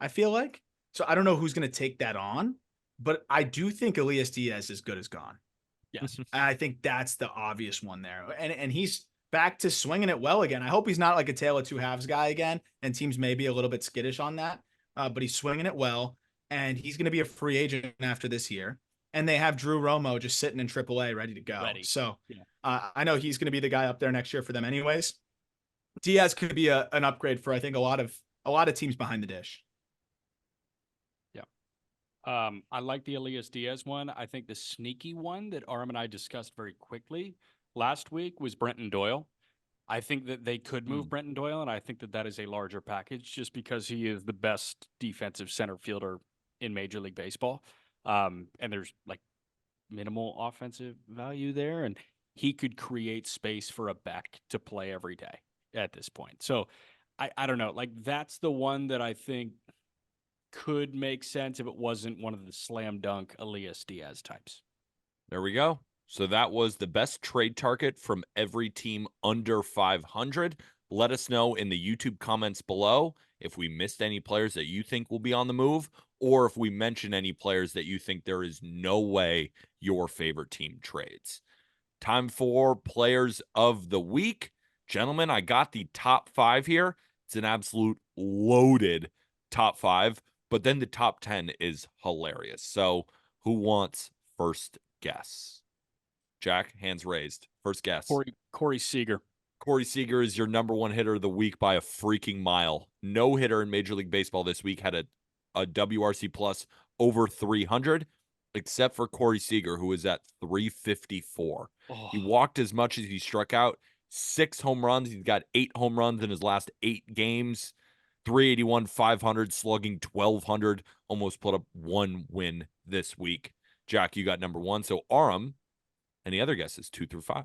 I feel like. So I don't know who's going to take that on, but I do think Elias Diaz is good as gone. Yes. And I think that's the obvious one there. And he's back to swinging it well again. I hope he's not like a tale of two halves guy again, and teams may be a little bit skittish on that. But he's swinging it well, and he's going to be a free agent after this year. And they have Drew Romo just sitting in AAA ready to go. So I know he's going to be the guy up there next year for them anyways. Diaz could be an upgrade for, I think, a lot of teams behind the dish. Yeah. I like the Elias Diaz one. I think the sneaky one that Arm and I discussed very quickly last week was Brenton Doyle. I think that they could move Brenton Doyle, and I think that is a larger package just because he is the best defensive center fielder in Major League Baseball. And there's like minimal offensive value there, and he could create space for a Beck to play every day at this point. So I don't know, like that's the one that I think could make sense if it wasn't one of the slam dunk Elias Diaz types. There we go. So that was the best trade target from every team under 500. Let us know in the YouTube comments below if we missed any players that you think will be on the move, or if we mention any players that you think there is no way your favorite team trades. Time for players of the week. Gentlemen, I got the top 5 here. It's an absolute loaded top 5, but then the top 10 is hilarious. So who wants first guess? Jack, hands raised. First guess. Corey Seager. Corey Seager is your number 1 hitter of the week by a freaking mile. No hitter in Major League Baseball this week had a WRC plus over 300, except for Corey Seager, who is at 354. Oh. He walked as much as he struck out. 6 home runs. He's got 8 home runs in his last 8 games. 381, 500, slugging 1,200. Almost put up 1 win this week. Jack, you got number 1. So Aram, any other guesses? 2 through 5.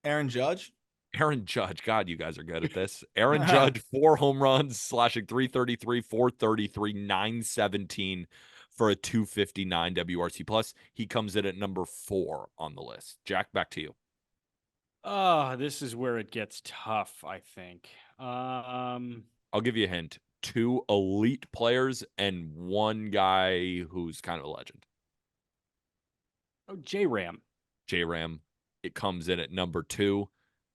Aaron Judge. Aaron Judge. God, you guys are good at this. Aaron Judge, 4 home runs, slashing 333, 433, 917 for a 259 WRC plus. He comes in at number 4 on the list. Jack, back to you. Oh, this is where it gets tough, I think. I'll give you a hint. 2 elite players and 1 guy who's kind of a legend. Oh, J-Ram. J-Ram. It comes in at number 2.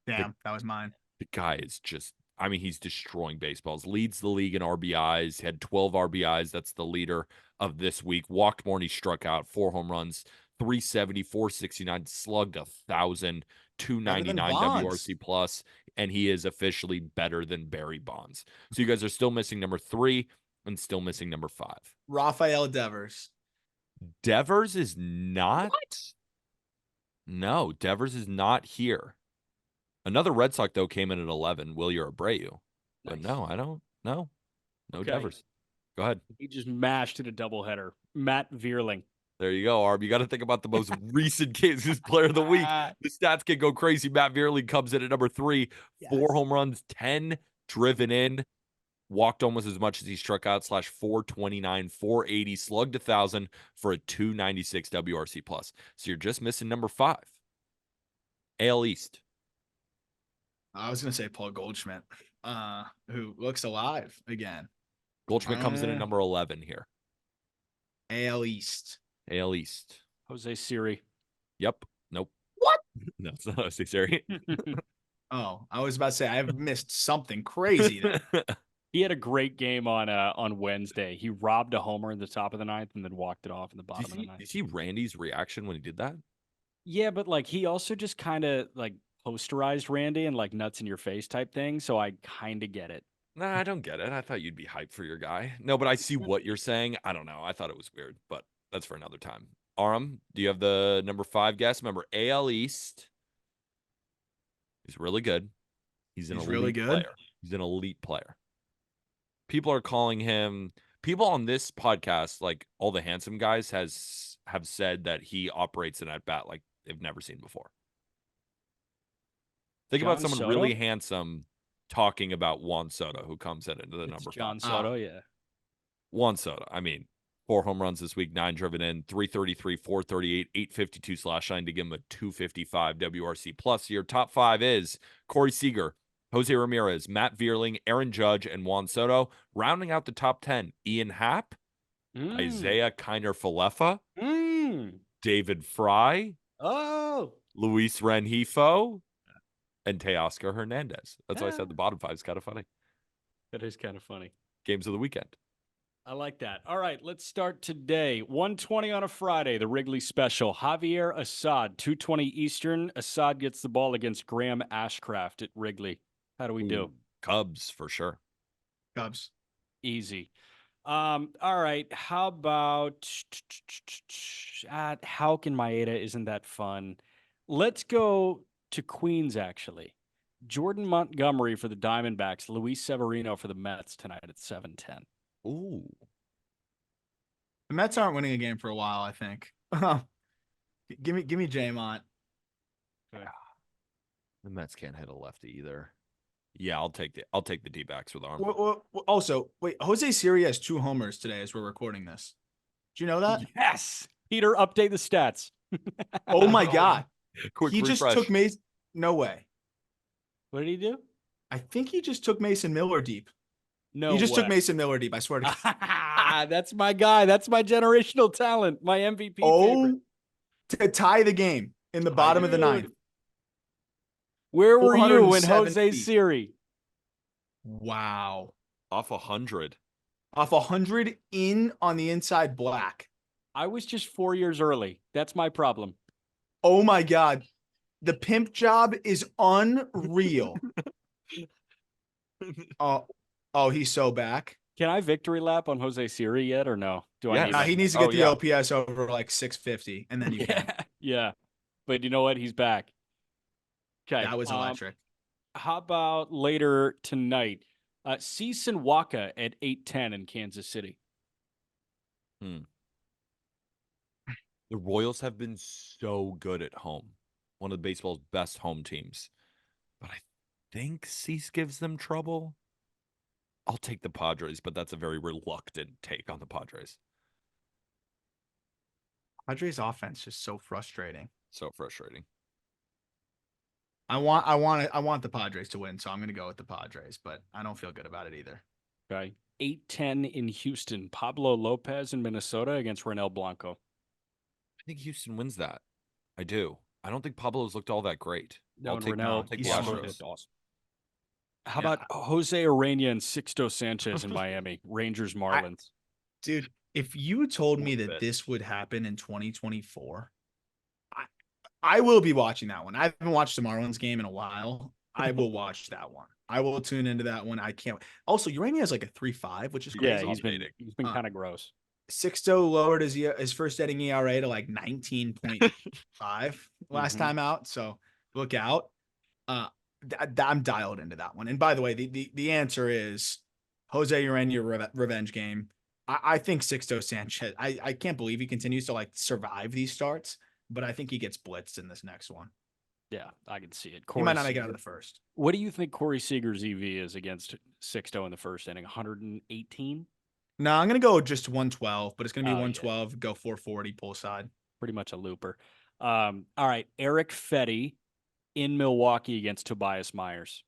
Damn, that was mine. The guy is just, I mean, he's destroying baseballs. Leads the league in RBIs. Had 12 RBIs. That's the leader of this week. Walked more than he struck out. 4 home runs, 370, 469, slugged 1,000, 299 WRC plus, and he is officially better than Barry Bonds. So you guys are still missing number 3 and still missing number 5. Rafael Devers. Devers is not. What? No, Devers is not here. Another Red Sox, though, came in at 11, Wilyer Abreu. But Nice. no, I don't know. No Okay. Devers. Go ahead. He just mashed in a doubleheader. Matt Vierling. There you go, Arb. You got to think about the most recent cases player of the week. The stats can go crazy. Matt Vierling comes in at number 3, 4 home runs, 10 driven in, walked almost as much as he struck out, slash 429, 480, slugged 1,000 for a 296 WRC plus. So you're just missing number 5. AL East. I was going to say Paul Goldschmidt, who looks alive again. Goldschmidt comes in at number 11 here. AL East. AL East. Jose Siri. Yep. Nope. What? No, it's not Jose Siri. Oh, I was about to say I've missed something crazy there. He had a great game on Wednesday. He robbed a homer in the top of the 9th and then walked it off in the bottom of the 9th. Did you see Randy's reaction when he did that? Yeah, but like he also just kind of like posterized Randy and like nuts in your face type thing. So I kind of get it. Nah, I don't get it. I thought you'd be hyped for your guy. No, but I see what you're saying. I don't know. I thought it was weird, but that's for another time. Aram, do you have the number 5 guess? Remember, AL East. He's really good. He's elite really good. player. He's an elite player. People are calling him. People on this podcast, like all the handsome guys, have said that he operates an at bat like they've never seen before. Think about someone Soto? really handsome talking about Juan Soto, who comes in into the It's number John 5. Soto, yeah. Juan Soto. I mean, 4 home runs this week, 9 driven in, 333, 438, 852 slash line to give him a 255 WRC plus. Your top 5 is Corey Seager, Jose Ramirez, Matt Vierling, Aaron Judge, and Juan Soto. Rounding out the top 10, Ian Happ, Isaiah Kiner-Falefa, David Fry, Luis Rengifo, and Teoscar Hernandez. That's why I said the bottom 5 is kind of funny. That is kind of funny. Games of the weekend. I like that. All right, let's start today. 1:20 on a Friday, the Wrigley Special. Javier Assad, 2:20 Eastern. Assad gets the ball against Graham Ashcraft at Wrigley. How do we do? Cubs, for sure. Cubs. Easy. All right, how about Houck and Maeda? Isn't that fun? Let's go to Queens, actually. Jordan Montgomery for the Diamondbacks, Luis Severino for the Mets tonight at 7:10. Ooh. The Mets aren't winning a game for a while, I think. Give me J-Mont. The Mets can't hit a lefty either. Yeah, I'll take the D-backs with Arm. Also, wait, Jose Siri has 2 homers today as we're recording this. Do you know that? Yes. Peter, update the stats. Oh my God. Quick He refresh. just took Mason. No way. What did he do? I think he just took Mason Miller deep. No, He just took way. Mason Miller deep. I swear to God. That's my guy. That's my generational talent. My MVP favorite. Oh, to tie the game in the bottom of the ninth. Dude. Where were you when 407 Jose feet. Siri? Wow. Off 100. Off 100 in on the inside black. I was just 4 years early. That's my problem. Oh my God. The pimp job is unreal. Oh, he's so back. Can I victory lap on Jose Siri yet or no? Do I Yes. need Nah, like he needs to get the OPS over like 650, and then you can. Yeah. But you know what? He's back. Okay. That was electric. How about later tonight? Cease and Waka at 8:10 in Kansas City. The Royals have been so good at home. One of baseball's best home teams. But I think Cease gives them trouble. I'll take the Padres, but that's a very reluctant take on the Padres. Padres offense just so frustrating. So frustrating. I want the Padres to win, so I'm going to go with the Padres, but I don't feel good about it either. Okay. 8:10 in Houston. Pablo Lopez in Minnesota against Ronel Blanco. I think Houston wins that. I do. I don't think Pablo's looked all that great. No, I'll and take Ronel the he's Astros. smooth. looked awesome. How Yeah. about Jose Urena and Sixto Sanchez in Miami? Rangers Marlins. Dude, if you told me Love that it. this would happen in 2024, I will be watching that one. I haven't watched the Marlins game in a while. I will watch that one. I will tune into that one. I can't. Also, Urania has like a 3.5, which is crazy. Yeah, he's been kind of gross. Sixto lowered his first inning ERA to like 19.5 last time out. So look out. I'm dialed into that one. And by the way, the answer is Jose Urena revenge game. I think Sixto Sanchez. I can't believe he continues to like survive these starts, but I think he gets blitzed in this next one. Yeah, I can see it. He might not make it out of the first. What do you think Corey Seager's EV is against Sixto in the first inning? 118? No, I'm gonna go just 112, but it's gonna be Oh, 112. Go 440 pull side. Pretty much a looper. All right, Eric Fetty in Milwaukee against Tobias Myers.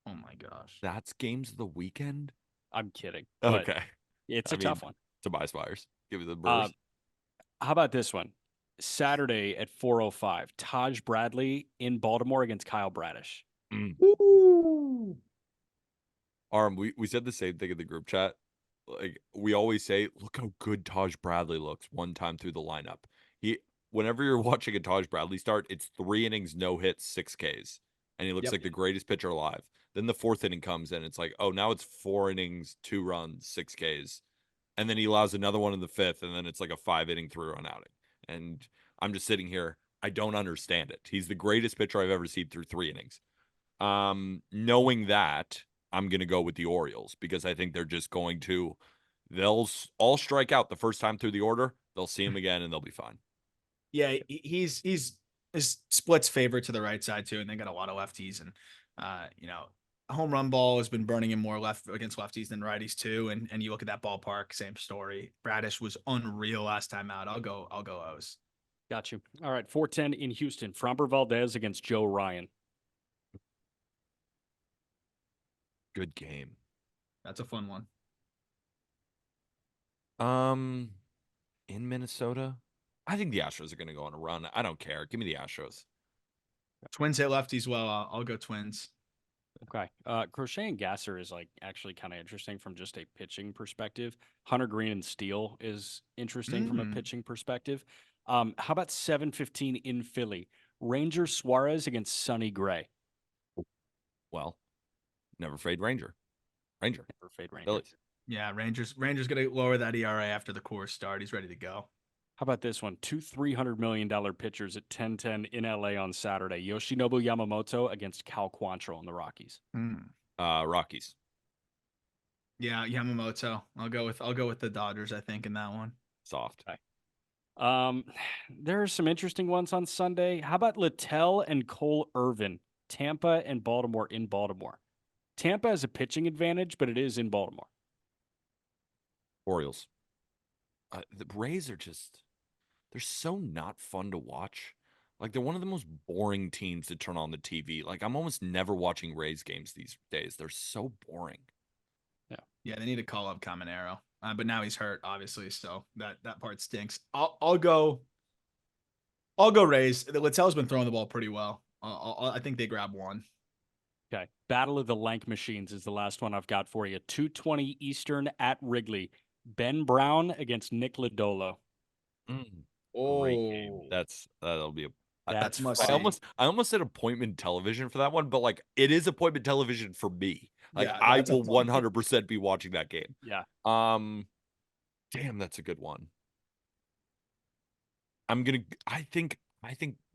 Oh my gosh. That's games of the weekend? I'm kidding. but Okay. It's a tough one. Tobias Myers. Give me the Brewers. How about this one? Saturday at 4:05, Taj Bradley in Baltimore against Kyle Bradish. Ooh. We said the same thing in the group chat. Like we always say, look how good Taj Bradley looks one time through the lineup. Whenever you're watching a Taj Bradley start, it's 3 innings, no hits, 6 Ks. And he looks like the greatest pitcher alive. Then the 4th inning comes in. It's like, oh, now it's 4 innings, 2 runs, 6 Ks. And then he allows another one in the 5th, and then it's like a 5-inning 3-run outing. And I'm just sitting here. I don't understand it. He's the greatest pitcher I've ever seen through 3 innings. Knowing that, I'm going to go with the Orioles because I think they're just going to – they'll all strike out the first time through the order. They'll see him again, and they'll be fine. Yeah, he's his splits favorite to the right side too, and they got a lot of lefties, and home run ball has been burning him more left against lefties than righties too. And you look at that ballpark, same story. Bradish was unreal last time out. I'll go O's. Got you. All right, 4:10 in Houston. Framber Valdez against Joe Ryan. Good game. That's a fun one. In Minnesota, I think the Astros are going to go on a run. I don't care. Give me the Astros. Twins hit lefties well. I'll go Twins. Okay. Crochet and Gasser is like actually kind of interesting from just a pitching perspective. Hunter Green and Steele is interesting from a pitching perspective. How about 7:15 in Philly? Ranger Suarez against Sonny Gray. Well, never fade Ranger. Never fade Ranger. Phillies. Yeah, Rangers gonna lower that ERA after the core start. He's ready to go. How about this one? 2 $300 million pitchers at 10:10 in LA on Saturday. Yoshinobu Yamamoto against Cal Quantrill in the Rockies. Rockies. Yeah, Yamamoto. I'll go with the Dodgers, I think, in that one. Soft. Okay. There are some interesting ones on Sunday. How about Littell and Cole Irvin? Tampa and Baltimore in Baltimore. Tampa has a pitching advantage, but it is in Baltimore. Orioles. The Rays are just, they're so not fun to watch. Like, they're one of the most boring teams to turn on the TV. Like, I'm almost never watching Rays games these days. They're so boring. Yeah, they need to call up Caminero. but now he's hurt, obviously. So that part stinks. I'll go Rays. Littell's been throwing the ball pretty well. I think they grab one. Okay. Battle of the Lank Machines is the last one I've got for you. 2:20 Eastern at Wrigley. Ben Brown against Nick Lodolo. Great game. That'll be a. That's must I see. almost said appointment television for that one, but like it is appointment television for me. Like Yeah, I that's a will fun- 100% be watching that game. Yeah. Damn, that's a good one. I think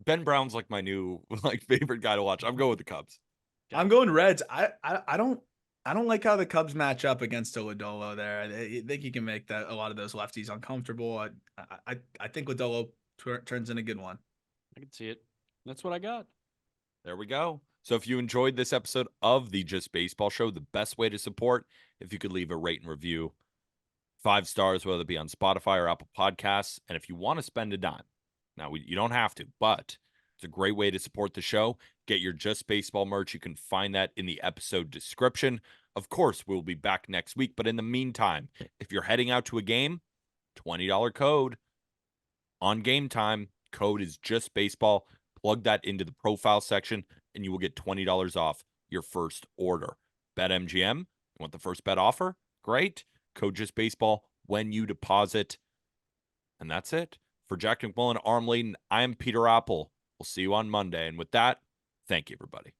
Ben Brown's like my new like favorite guy to watch. I'm going with the Cubs. I'm going Reds. I don't like how the Cubs match up against Lodolo there. I think he can make a lot of those lefties uncomfortable. I think Lodolo turns in a good one. I can see it. That's what I got. There we go. So if you enjoyed this episode of the Just Baseball Show, the best way to support, if you could leave a rate and review, 5 stars, whether it be on Spotify or Apple Podcasts. And if you want to spend a dime, now you don't have to, but it's a great way to support the show. Get your Just Baseball merch. You can find that in the episode description. Of course, we'll be back next week. But in the meantime, if you're heading out to a game, $20 code on Game Time. Code is Just Baseball. Plug that into the profile section, and you will get $20 off your first order. BetMGM, you want the first bet offer? Great. Code Just Baseball when you deposit. And that's it. For Jack McMullen, Arm Layton, I am Peter Apple. We'll see you on Monday. And with that, thank you, everybody.